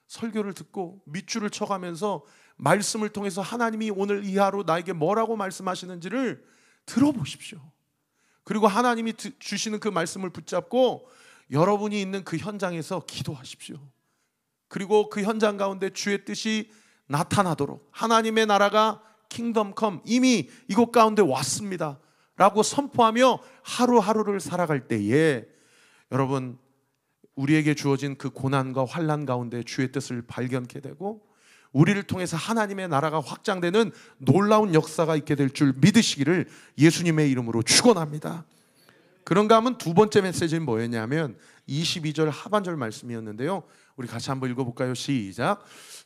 Speaker 1: 설교를 듣고 밑줄을 쳐가면서 말씀을 통해서 하나님이 오늘 이 하루 나에게 뭐라고 말씀하시는지를 들어보십시오. 그리고 하나님이 주시는 그 말씀을 붙잡고 여러분이 있는 그 현장에서 기도하십시오. 그리고 그 현장 가운데 주의 뜻이 나타나도록, 하나님의 나라가 킹덤 컴, 이미 이곳 가운데 왔습니다 라고 선포하며 하루하루를 살아갈 때에 여러분, 우리에게 주어진 그 고난과 환난 가운데 주의 뜻을 발견케 되고 우리를 통해서 하나님의 나라가 확장되는 놀라운 역사가 있게 될 줄 믿으시기를 예수님의 이름으로 축원합니다. 그런가 하면 두 번째 메시지는 뭐였냐면 22절 하반절 말씀이었는데요, 우리 같이 한번 읽어볼까요? 시작.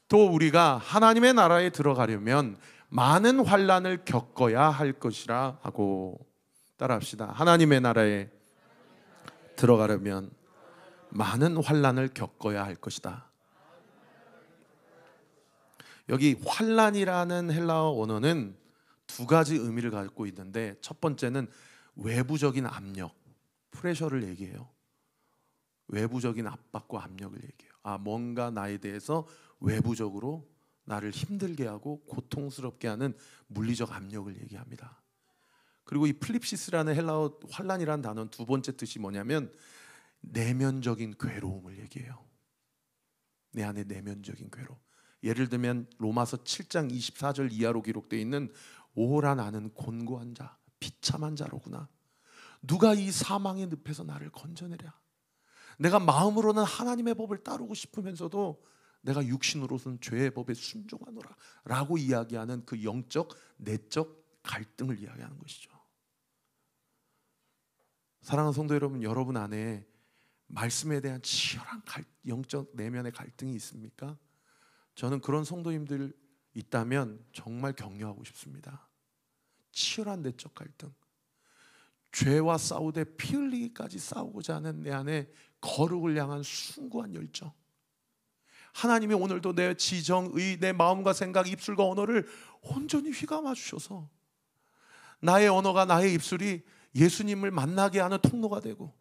Speaker 1: 또 우리가 하나님의 나라에 들어가려면 많은 환난을 겪어야 할 것이라 하고, 따라합시다. 하나님의 나라에 들어가려면 많은 환난을 겪어야 할 것이다. 여기 환난이라는 헬라어 원어는 두 가지 의미를 갖고 있는데, 첫 번째는 외부적인 압력, 프레셔를 얘기해요. 외부적인 압박과 압력을 얘기해요. 뭔가 나에 대해서 외부적으로 나를 힘들게 하고 고통스럽게 하는 물리적 압력을 얘기합니다. 그리고 이 플립시스라는 헬라어 환난이라는 단어는 두 번째 뜻이 뭐냐면 내면적인 괴로움을 얘기해요. 내 안에 내면적인 괴로움. 예를 들면 로마서 7장 24절 이하로 기록되어 있는 오라 나는 곤고한 자, 비참한 자로구나. 누가 이 사망의 늪에서 나를 건져내랴. 내가 마음으로는 하나님의 법을 따르고 싶으면서도 내가 육신으로서는 죄의 법에 순종하노라 라고 이야기하는 그 영적, 내적 갈등을 이야기하는 것이죠. 사랑하는 성도 여러분, 여러분 안에 말씀에 대한 치열한 영적 내면의 갈등이 있습니까? 저는 그런 성도님들 있다면 정말 격려하고 싶습니다. 치열한 내적 갈등, 죄와 싸우되 피 흘리기까지 싸우고자 하는 내 안에 거룩을 향한 숭고한 열정. 하나님이 오늘도 내 지정의, 내 마음과 생각, 입술과 언어를 온전히 휘감아 주셔서 나의 언어가, 나의 입술이 예수님을 만나게 하는 통로가 되고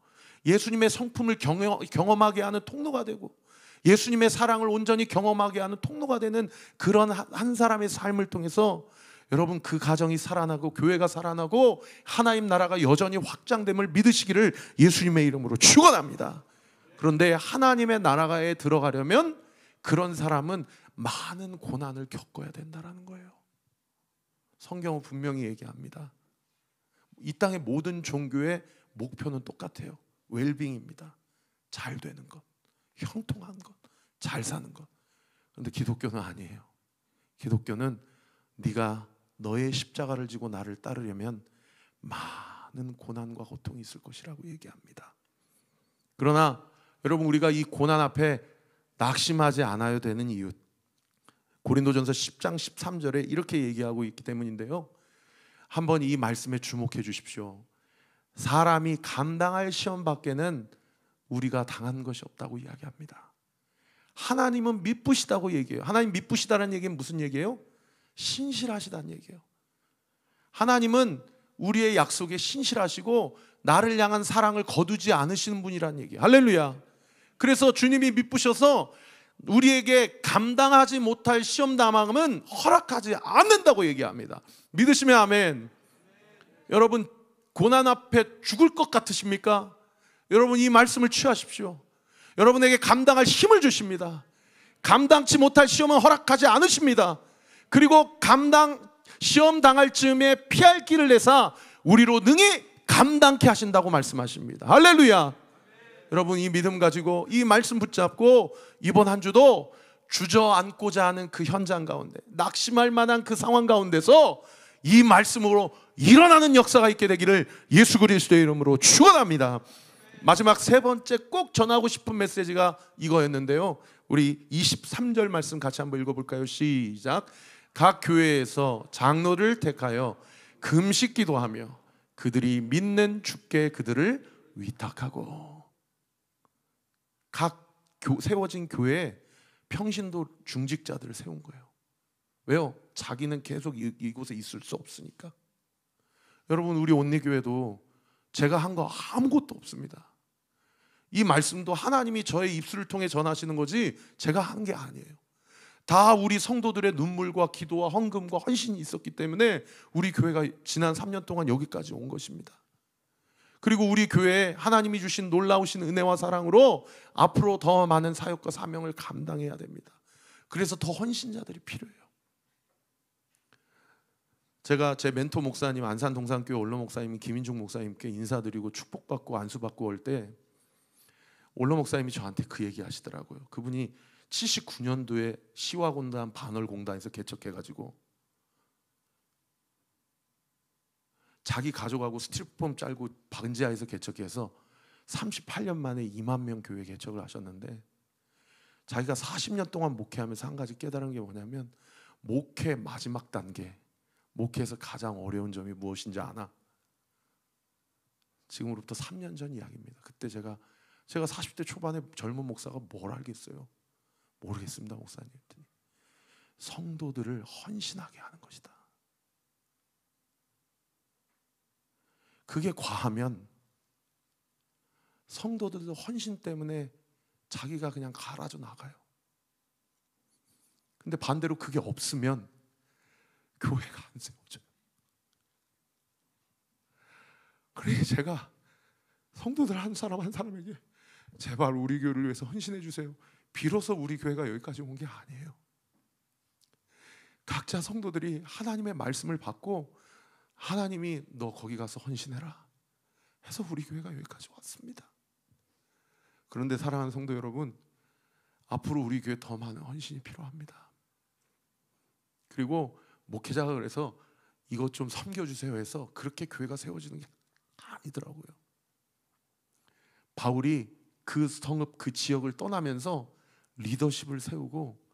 Speaker 1: 예수님의 성품을 경험하게 하는 통로가 되고 예수님의 사랑을 온전히 경험하게 하는 통로가 되는 그런 한 사람의 삶을 통해서 여러분, 그 가정이 살아나고 교회가 살아나고 하나님 나라가 여전히 확장됨을 믿으시기를 예수님의 이름으로 축원합니다. 그런데 하나님의 나라에 들어가려면 그런 사람은 많은 고난을 겪어야 된다는 거예요. 성경은 분명히 얘기합니다. 이 땅의 모든 종교의 목표는 똑같아요. 웰빙입니다. 잘 되는 것, 형통한 것, 잘 사는 것. 그런데 기독교는 아니에요. 기독교는 네가 너의 십자가를 지고 나를 따르려면 많은 고난과 고통이 있을 것이라고 얘기합니다. 그러나 여러분, 우리가 이 고난 앞에 낙심하지 않아야 되는 이유, 고린도전서 10장 13절에 이렇게 얘기하고 있기 때문인데요, 한번 이 말씀에 주목해 주십시오. 사람이 감당할 시험 밖에는 우리가 당한 것이 없다고 이야기합니다. 하나님은 미쁘시다고 얘기해요. 하나님 미쁘시다는 얘기는 무슨 얘기예요? 신실하시다는 얘기예요. 하나님은 우리의 약속에 신실하시고 나를 향한 사랑을 거두지 않으시는 분이라는 얘기예요. 할렐루야. 그래서 주님이 미쁘셔서 우리에게 감당하지 못할 시험 당함은 허락하지 않는다고 얘기합니다. 믿으시면 아멘. 여러분, 고난 앞에 죽을 것 같으십니까? 여러분, 이 말씀을 취하십시오. 여러분에게 감당할 힘을 주십니다. 감당치 못할 시험은 허락하지 않으십니다. 그리고 시험 당할 즈음에 피할 길을 내사 우리로 능히 감당케 하신다고 말씀하십니다. 할렐루야. 여러분, 이 믿음 가지고 이 말씀 붙잡고 이번 한 주도 주저앉고자 하는 그 현장 가운데, 낙심할 만한 그 상황 가운데서 이 말씀으로 일어나는 역사가 있게 되기를 예수 그리스도의 이름으로 축원합니다. 마지막 세 번째 꼭 전하고 싶은 메시지가 이거였는데요, 우리 23절 말씀 같이 한번 읽어볼까요? 시작. 각 교회에서 장로를 택하여 금식 기도하며 그들이 믿는 주께 그들을 위탁하고. 각 세워진 교회에 평신도 중직자들을 세운 거예요. 왜요? 자기는 계속 이곳에 있을 수 없으니까. 여러분, 우리 온리교회도 제가 한 거 아무것도 없습니다. 이 말씀도 하나님이 저의 입술을 통해 전하시는 거지 제가 한 게 아니에요. 다 우리 성도들의 눈물과 기도와 헌금과 헌신이 있었기 때문에 우리 교회가 지난 3년 동안 여기까지 온 것입니다. 그리고 우리 교회에 하나님이 주신 놀라우신 은혜와 사랑으로 앞으로 더 많은 사역과 사명을 감당해야 됩니다. 그래서 더 헌신자들이 필요해요. 제가 제 멘토 목사님 안산 동산교회 원로 목사님 김인중 목사님께 인사드리고 축복받고 안수받고 올 때 원로 목사님이 저한테 그 얘기 하시더라고요. 그분이 79년도에 시와공단 반월공단에서 개척해가지고 자기 가족하고 스티로폼 짤고 방지하에서 개척해서 38년 만에 2만 명 교회 개척을 하셨는데, 자기가 40년 동안 목회하면서 한 가지 깨달은 게 뭐냐면, 목회 마지막 단계, 목회에서 가장 어려운 점이 무엇인지 아나? 지금으로부터 3년 전 이야기입니다. 그때 제가 40대 초반에 젊은 목사가 뭘 알겠어요? 모르겠습니다 목사님. 성도들을 헌신하게 하는 것이다. 그게 과하면 성도들도 헌신 때문에 자기가 그냥 갈아져 나가요. 근데 반대로 그게 없으면 교회가 안 세워져요. 그래 제가 성도들 한 사람 한 사람에게 제발 우리 교회를 위해서 헌신해 주세요. 비로소 우리 교회가 여기까지 온 게 아니에요. 각자 성도들이 하나님의 말씀을 받고 하나님이 너 거기 가서 헌신해라 해서 우리 교회가 여기까지 왔습니다. 그런데 사랑하는 성도 여러분, 앞으로 우리 교회에 더 많은 헌신이 필요합니다. 그리고 목회자가 그래서 이것 좀 섬겨주세요 해서 그렇게 교회가 세워지는 게 아니더라고요. 바울이 그 성읍 그 지역을 떠나면서 리더십을 세우고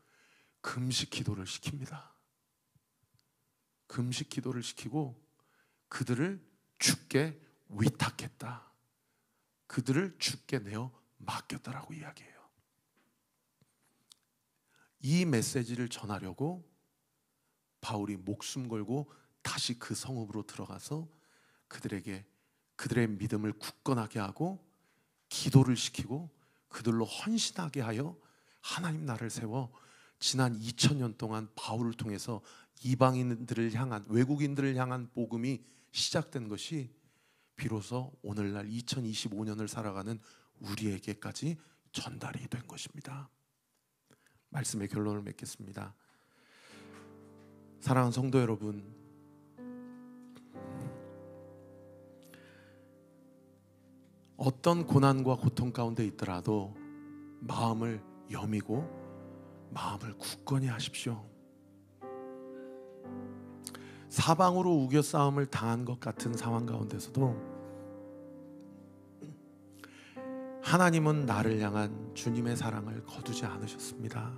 Speaker 1: 금식 기도를 시킵니다. 금식 기도를 시키고 그들을 주께 위탁했다. 그들을 주께 내어 맡겼다라고 이야기해요. 이 메시지를 전하려고 바울이 목숨 걸고 다시 그 성읍으로 들어가서 그들에게 그들의 믿음을 굳건하게 하고 기도를 시키고 그들로 헌신하게 하여 하나님 나라를 세워 지난 2000년 동안 바울을 통해서 이방인들을 향한, 외국인들을 향한 복음이 시작된 것이 비로소 오늘날 2025년을 살아가는 우리에게까지 전달이 된 것입니다. 말씀의 결론을 맺겠습니다. 사랑하는 성도 여러분, 어떤 고난과 고통 가운데 있더라도 마음을 여미고 마음을 굳건히 하십시오. 사방으로 우겨싸움을 당한 것 같은 상황 가운데서도 하나님은 나를 향한 주님의 사랑을 거두지 않으셨습니다.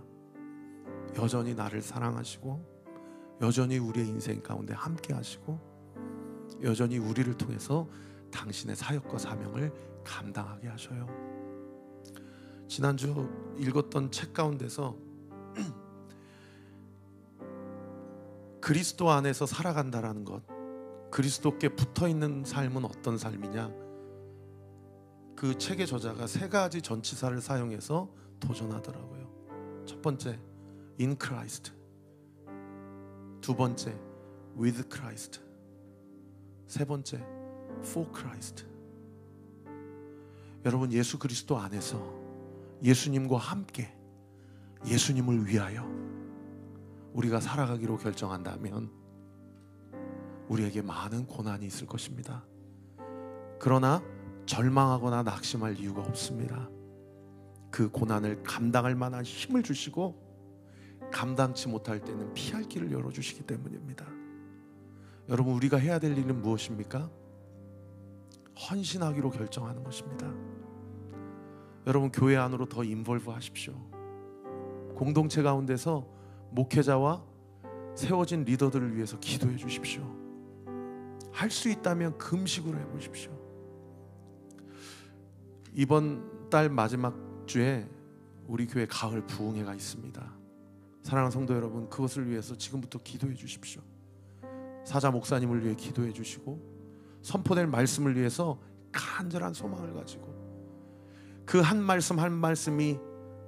Speaker 1: 여전히 나를 사랑하시고 여전히 우리의 인생 가운데 함께 하시고 여전히 우리를 통해서 당신의 사역과 사명을 감당하게 하셔요. 지난주 읽었던 책 가운데서 그리스도 안에서 살아간다라는 것, 그리스도께 붙어있는 삶은 어떤 삶이냐, 그 책의 저자가 3가지 전치사를 사용해서 도전하더라고요. 첫 번째, in Christ. 두 번째, with Christ. 세 번째, for Christ. 여러분, 예수 그리스도 안에서 예수님과 함께 예수님을 위하여 우리가 살아가기로 결정한다면 우리에게 많은 고난이 있을 것입니다. 그러나 절망하거나 낙심할 이유가 없습니다. 그 고난을 감당할 만한 힘을 주시고 감당치 못할 때는 피할 길을 열어주시기 때문입니다. 여러분, 우리가 해야 될 일은 무엇입니까? 헌신하기로 결정하는 것입니다. 여러분, 교회 안으로 더 인볼브 하십시오. 공동체 가운데서 목회자와 세워진 리더들을 위해서 기도해 주십시오. 할 수 있다면 금식으로 해보십시오. 이번 달 마지막 주에 우리 교회 가을 부흥회가 있습니다. 사랑하는 성도 여러분, 그것을 위해서 지금부터 기도해 주십시오. 사자 목사님을 위해 기도해 주시고 선포될 말씀을 위해서 간절한 소망을 가지고 그 한 말씀 한 말씀이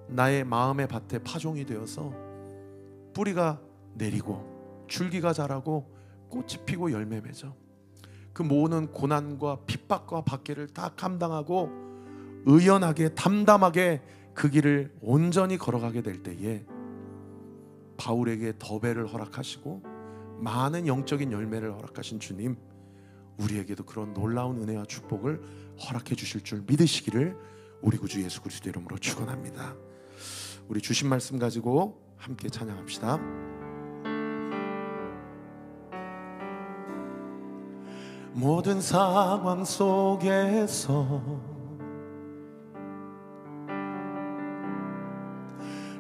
Speaker 1: 나의 마음의 밭에 파종이 되어서 뿌리가 내리고 줄기가 자라고 꽃이 피고 열매 맺어 그 모든 고난과 핍박과 박해를 다 감당하고 의연하게 담담하게 그 길을 온전히 걸어가게 될 때에 바울에게 더배를 허락하시고 많은 영적인 열매를 허락하신 주님, 우리에게도 그런 놀라운 은혜와 축복을 허락해 주실 줄 믿으시기를 우리 구주 예수 그리스도 이름으로 축원합니다. 우리 주신 말씀 가지고 함께 찬양합시다. 모든 상황 속에서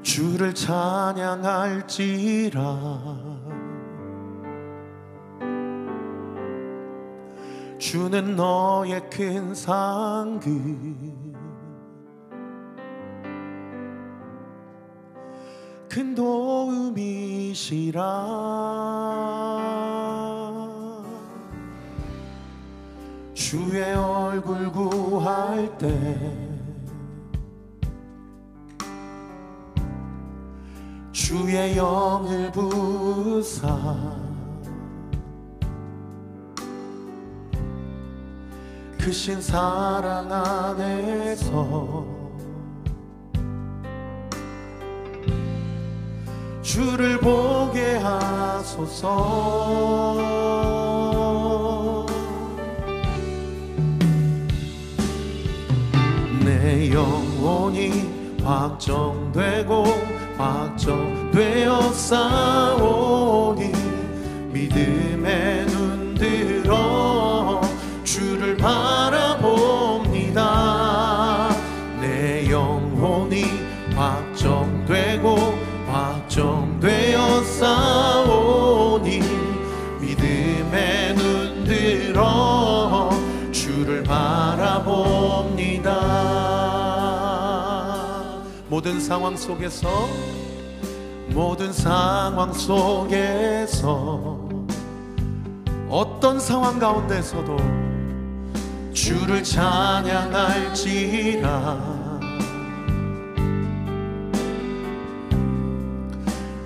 Speaker 1: 주를 찬양할지라. 주는 너의 큰 상급, 큰 도움이시라. 주의 얼굴 구할 때 주의 영을 부사 크신 사랑 안에서 주를 보게 하소서. 내 영혼이 확정되고 확정되어 싸우니 믿음의 눈 들어 주를 바라봅니다. 내 영혼이 확정되고 확정되어 싸우니 믿음의 눈 들어 주를 바라봅니다. 모든 상황 속에서 어떤 상황 가운데서도 주를 찬양할지라.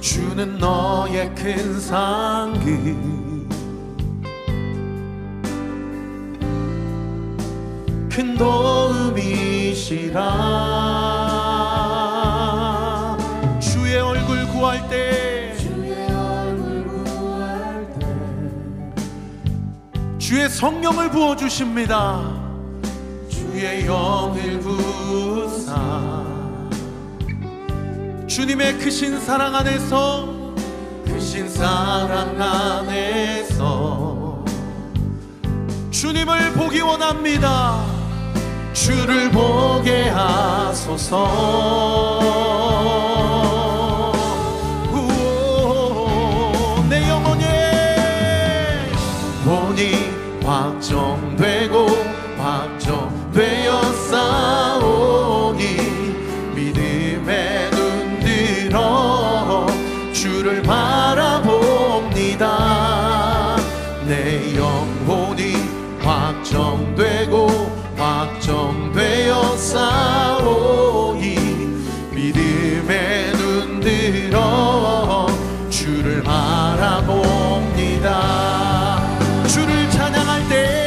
Speaker 1: 주는 너의 큰 상급, 큰 도움이시라. 주의 얼굴 구할 때 주의 성령을 부어주십니다. 주의 영을 부사 주님의 크신 사랑 안에서 주님을 보기 원합니다. 주를 보게 하소서. 내 영혼이 확정되고 확정되어 싸우니 믿음의 눈 들어 주를 바라봅니다. 내 영혼이 확정되고 확정되어 싸우니 믿음의 눈 들어 주를 바라봅니다. 주를 찬양할 때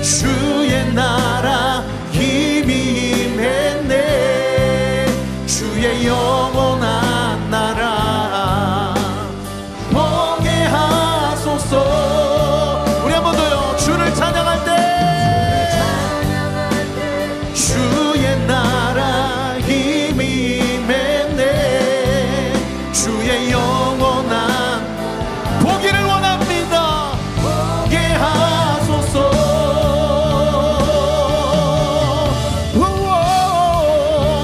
Speaker 1: 주의 나라 힘이 임했네. 주의 영원한 나라 보게 하소서. 우리 한 번 더요. 주를 찬양할 때 주의 나라 힘이 임했네. 주의 영원한 보기를 원합니다. 보게 하소서.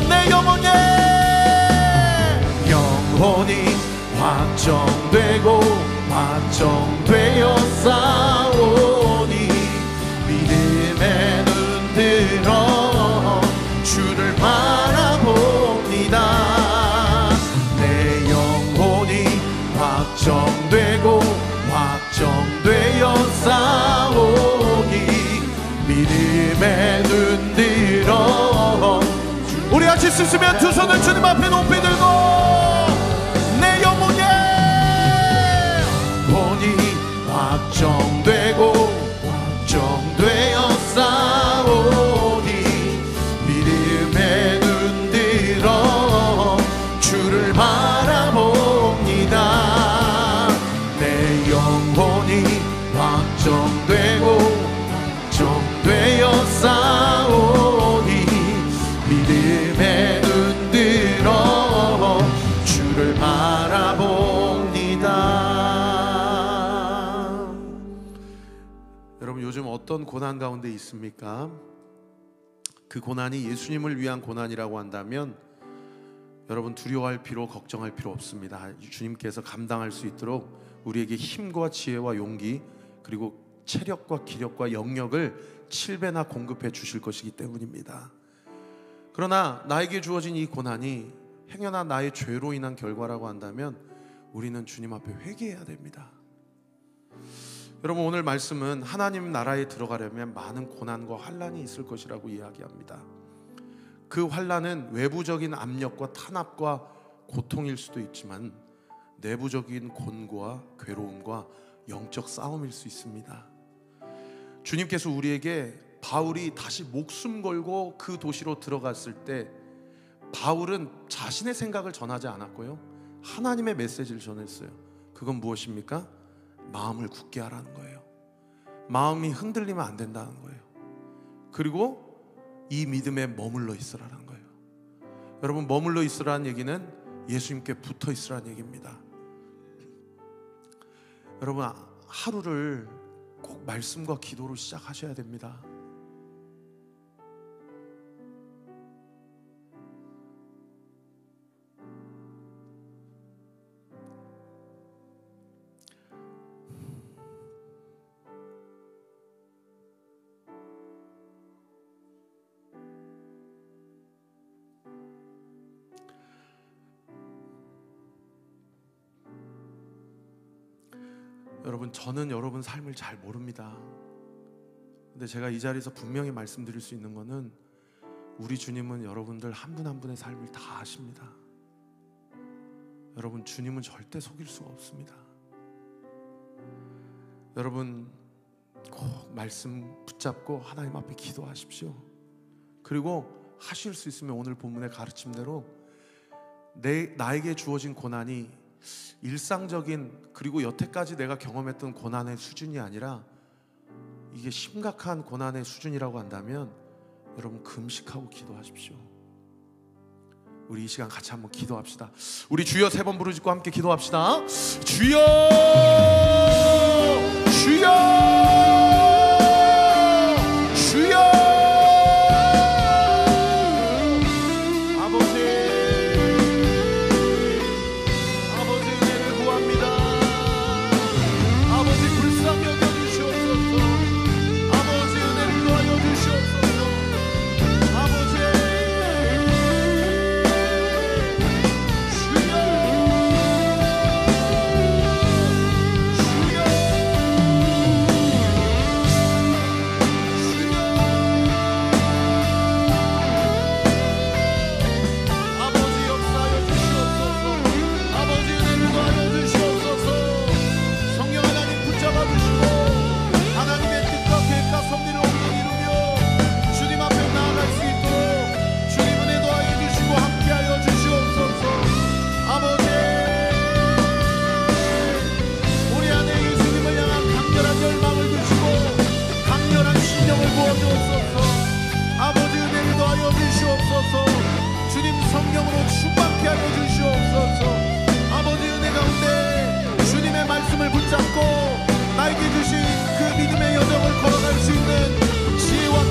Speaker 1: 내 영혼이 확정되고 확정되어 싸우니 믿음의 눈 들어 주를 바라봅니다. 내 영혼이 확정되고 확정되어 싸우니 믿음의 눈 들어. 우리 같이 쓰시면 두 손을 주님 앞에 높이 들고 내 영혼에 본이 확정되고 확정되었사오니 믿음에 눈 들어 주를 바라봅니다. 내 영혼이 확정되고 확정되었사오니 믿음에 눈 들어 주를 바라봅니다. 여러분, 요즘 어떤 고난 가운데 있습니까? 그 고난이 예수님을 위한 고난이라고 한다면 여러분 두려워할 필요, 걱정할 필요 없습니다. 주님께서 감당할 수 있도록 우리에게 힘과 지혜와 용기 그리고 체력과 기력과 영역을 7배나 공급해 주실 것이기 때문입니다. 그러나 나에게 주어진 이 고난이 행여나 나의 죄로 인한 결과라고 한다면 우리는 주님 앞에 회개해야 됩니다. 여러분, 오늘 말씀은 하나님 나라에 들어가려면 많은 고난과 환난이 있을 것이라고 이야기합니다. 그 환난은 외부적인 압력과 탄압과 고통일 수도 있지만 내부적인 곤고와 괴로움과 영적 싸움일 수 있습니다. 주님께서 우리에게 바울이 다시 목숨 걸고 그 도시로 들어갔을 때 바울은 자신의 생각을 전하지 않았고요, 하나님의 메시지를 전했어요. 그건 무엇입니까? 마음을 굳게 하라는 거예요. 마음이 흔들리면 안 된다는 거예요. 그리고 이 믿음에 머물러 있으라는 거예요. 여러분, 머물러 있으라는 얘기는 예수님께 붙어 있으라는 얘기입니다. 여러분, 하루를 꼭 말씀과 기도로 시작하셔야 됩니다. 여러분, 저는 여러분 삶을 잘 모릅니다. 근데 제가 이 자리에서 분명히 말씀드릴 수 있는 거는 우리 주님은 여러분들 한 분 한 분의 삶을 다 아십니다. 여러분, 주님은 절대 속일 수가 없습니다. 여러분, 꼭 말씀 붙잡고 하나님 앞에 기도하십시오. 그리고 하실 수 있으면 오늘 본문의 가르침대로 나에게 주어진 고난이 일상적인 그리고 여태까지 내가 경험했던 고난의 수준이 아니라 이게 심각한 고난의 수준이라고 한다면 여러분 금식하고 기도하십시오. 우리 이 시간 같이 한번 기도합시다. 우리 주여 3번 부르짖고 함께 기도합시다. 주여, 주여, 주여.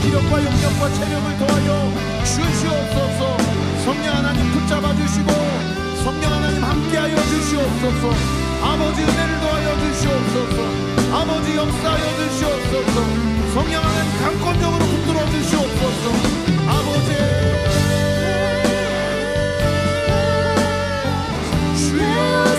Speaker 1: 기력과 영역과 체력을 더하여 주시옵소서. 성령 하나님 붙잡아 주시고 성령 하나님 함께하여 주시옵소서. 아버지 은혜를 더하여 주시옵소서. 아버지 역사하여 주시옵소서. 성령 하나님 강권적으로 붙들어 주시옵소서. 아버지 주여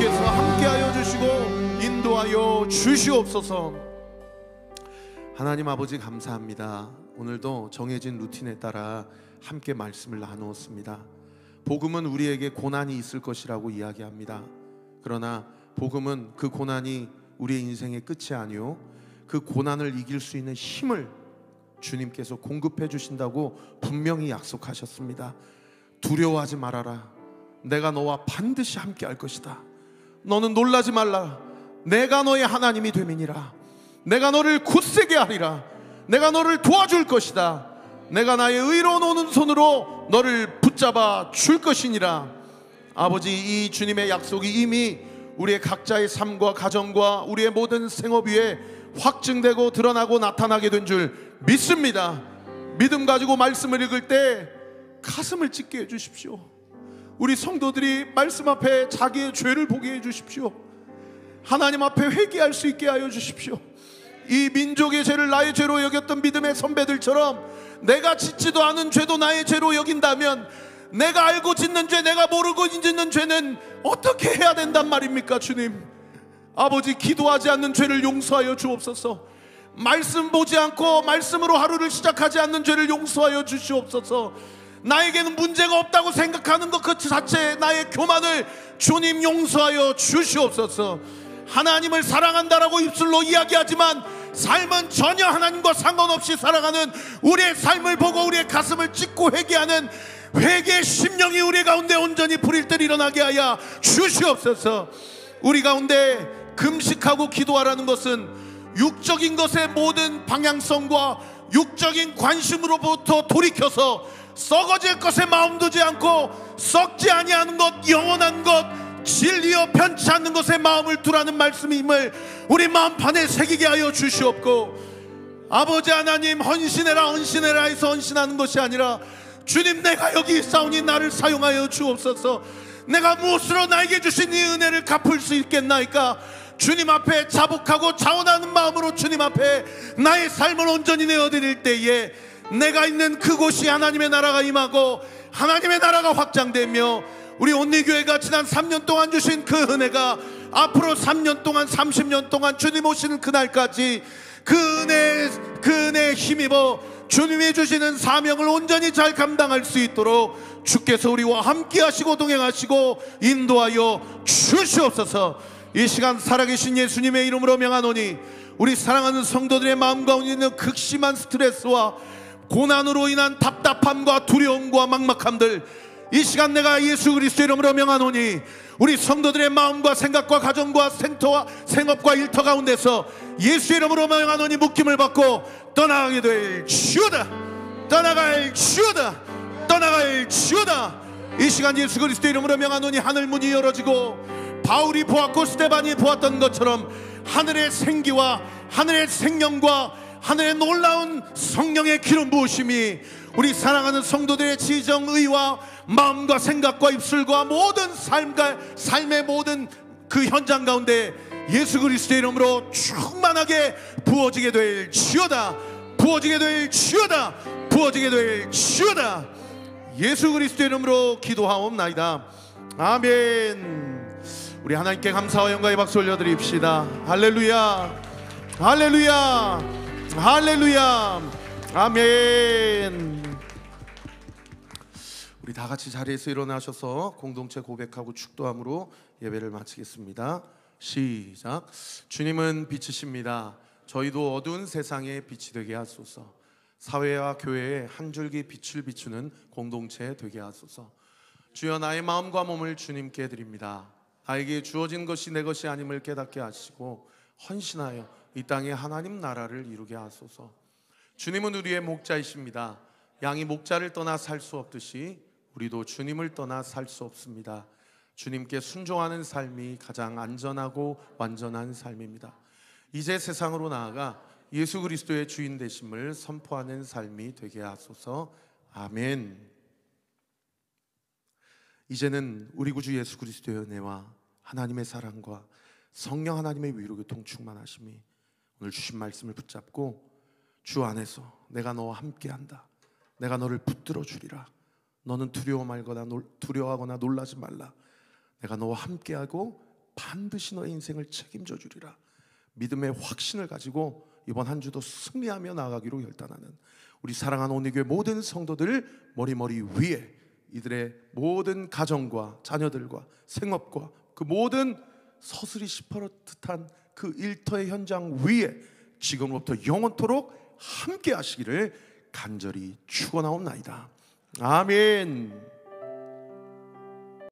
Speaker 1: 주께서 함께하여 주시고 인도하여 주시옵소서. 하나님 아버지 감사합니다. 오늘도 정해진 루틴에 따라 함께 말씀을 나누었습니다. 복음은 우리에게 고난이 있을 것이라고 이야기합니다. 그러나 복음은 그 고난이 우리의 인생의 끝이 아니요, 그 고난을 이길 수 있는 힘을 주님께서 공급해 주신다고 분명히 약속하셨습니다. 두려워하지 말아라. 내가 너와 반드시 함께 할 것이다. 너는 놀라지 말라. 내가 너의 하나님이 됨이니라. 내가 너를 굳세게 하리라. 내가 너를 도와줄 것이다. 내가 나의 의로운 오른손으로 너를 붙잡아 줄 것이니라. 아버지, 이 주님의 약속이 이미 우리의 각자의 삶과 가정과 우리의 모든 생업 위에 확증되고 드러나고 나타나게 된 줄 믿습니다. 믿음 가지고 말씀을 읽을 때 가슴을 찢게 해주십시오. 우리 성도들이 말씀 앞에 자기의 죄를 보게 해주십시오. 하나님 앞에 회개할 수 있게 하여 주십시오. 이 민족의 죄를 나의 죄로 여겼던 믿음의 선배들처럼 내가 짓지도 않은 죄도 나의 죄로 여긴다면, 내가 알고 짓는 죄, 내가 모르고 짓는 죄는 어떻게 해야 된단 말입니까? 주님, 아버지, 기도하지 않는 죄를 용서하여 주옵소서. 말씀 보지 않고 말씀으로 하루를 시작하지 않는 죄를 용서하여 주시옵소서. 나에게는 문제가 없다고 생각하는 것 그 자체의 나의 교만을 주님 용서하여 주시옵소서. 하나님을 사랑한다라고 입술로 이야기하지만 삶은 전혀 하나님과 상관없이 살아가는 우리의 삶을 보고 우리의 가슴을 찢고 회개하는 회개의 심령이 우리 가운데 온전히 불일 때 일어나게 하여 주시옵소서. 우리 가운데 금식하고 기도하라는 것은 육적인 것의 모든 방향성과 육적인 관심으로부터 돌이켜서 썩어질 것에 마음 두지 않고 썩지 아니하는 것, 영원한 것, 진리여 변치 않는 것에 마음을 두라는 말씀임을 우리 마음판에 새기게 하여 주시옵고, 아버지 하나님, 헌신해라 헌신해라 해서 헌신하는 것이 아니라 주님, 내가 여기 있사오니 나를 사용하여 주옵소서. 내가 무엇으로 나에게 주신 이 은혜를 갚을 수 있겠나이까? 주님 앞에 자복하고 자원하는 마음으로 주님 앞에 나의 삶을 온전히 내어드릴 때에 내가 있는 그곳이 하나님의 나라가 임하고 하나님의 나라가 확장되며, 우리 온리교회가 지난 3년 동안 주신 그 은혜가 앞으로 3년 동안 30년 동안 주님 오시는 그날까지 그 은혜에 힘입어 주님이 주시는 사명을 온전히 잘 감당할 수 있도록 주께서 우리와 함께 하시고 동행하시고 인도하여 주시옵소서. 이 시간 살아계신 예수님의 이름으로 명하노니, 우리 사랑하는 성도들의 마음 가운데 있는 극심한 스트레스와 고난으로 인한 답답함과 두려움과 막막함들, 이 시간 내가 예수 그리스도 이름으로 명하노니 우리 성도들의 마음과 생각과 가정과 생업과 일터 가운데서 예수 이름으로 명하노니 묶임을 받고 떠나가게 될 주다. 떠나갈 주다. 떠나갈 주다. 이 시간 예수 그리스도 이름으로 명하노니 하늘 문이 열어지고 바울이 보았고 스데반이 보았던 것처럼 하늘의 생기와 하늘의 생명과 하늘의 놀라운 성령의 기름 부으심이 우리 사랑하는 성도들의 지정의와 마음과 생각과 입술과 모든 삶의 모든 그 현장 가운데 예수 그리스도의 이름으로 충만하게 부어지게 될 주여다. 부어지게 될 주여다. 부어지게 될 주여다. 예수 그리스도의 이름으로 기도하옵나이다. 아멘. 우리 하나님께 감사와 영광의 박수 올려드립시다. 할렐루야, 할렐루야, 할렐루야, 아멘. 우리 다 같이 자리에서 일어나셔서 공동체 고백하고 축도함으로 예배를 마치겠습니다. 시작. 주님은 빛이십니다. 저희도 어두운 세상에 빛이 되게 하소서. 사회와 교회에 한 줄기 빛을 비추는 공동체 되게 하소서. 주여, 나의 마음과 몸을 주님께 드립니다. 나에게 주어진 것이 내 것이 아님을 깨닫게 하시고 헌신하여 이 땅에 하나님 나라를 이루게 하소서. 주님은 우리의 목자이십니다. 양이 목자를 떠나 살 수 없듯이 우리도 주님을 떠나 살 수 없습니다. 주님께 순종하는 삶이 가장 안전하고 완전한 삶입니다. 이제 세상으로 나아가 예수 그리스도의 주인 되심을 선포하는 삶이 되게 하소서. 아멘. 이제는 우리 구주 예수 그리스도의 은혜와 하나님의 사랑과 성령 하나님의 위로 교통 충만하심이 오늘 주신 말씀을 붙잡고 주 안에서 내가 너와 함께한다. 내가 너를 붙들어 주리라. 너는 두려워하거나 놀라지 말라. 내가 너와 함께하고 반드시 너의 인생을 책임져 주리라. 믿음의 확신을 가지고 이번 한 주도 승리하며 나아가기로 결단하는 우리 사랑하는 온리교회 모든 성도들 머리 위에 이들의 모든 가정과 자녀들과 생업과 그 모든 서슬이 시퍼렇듯한 그 일터의 현장 위에 지금부터 영원토록 함께 하시기를 간절히 축원하옵나이다. 아멘.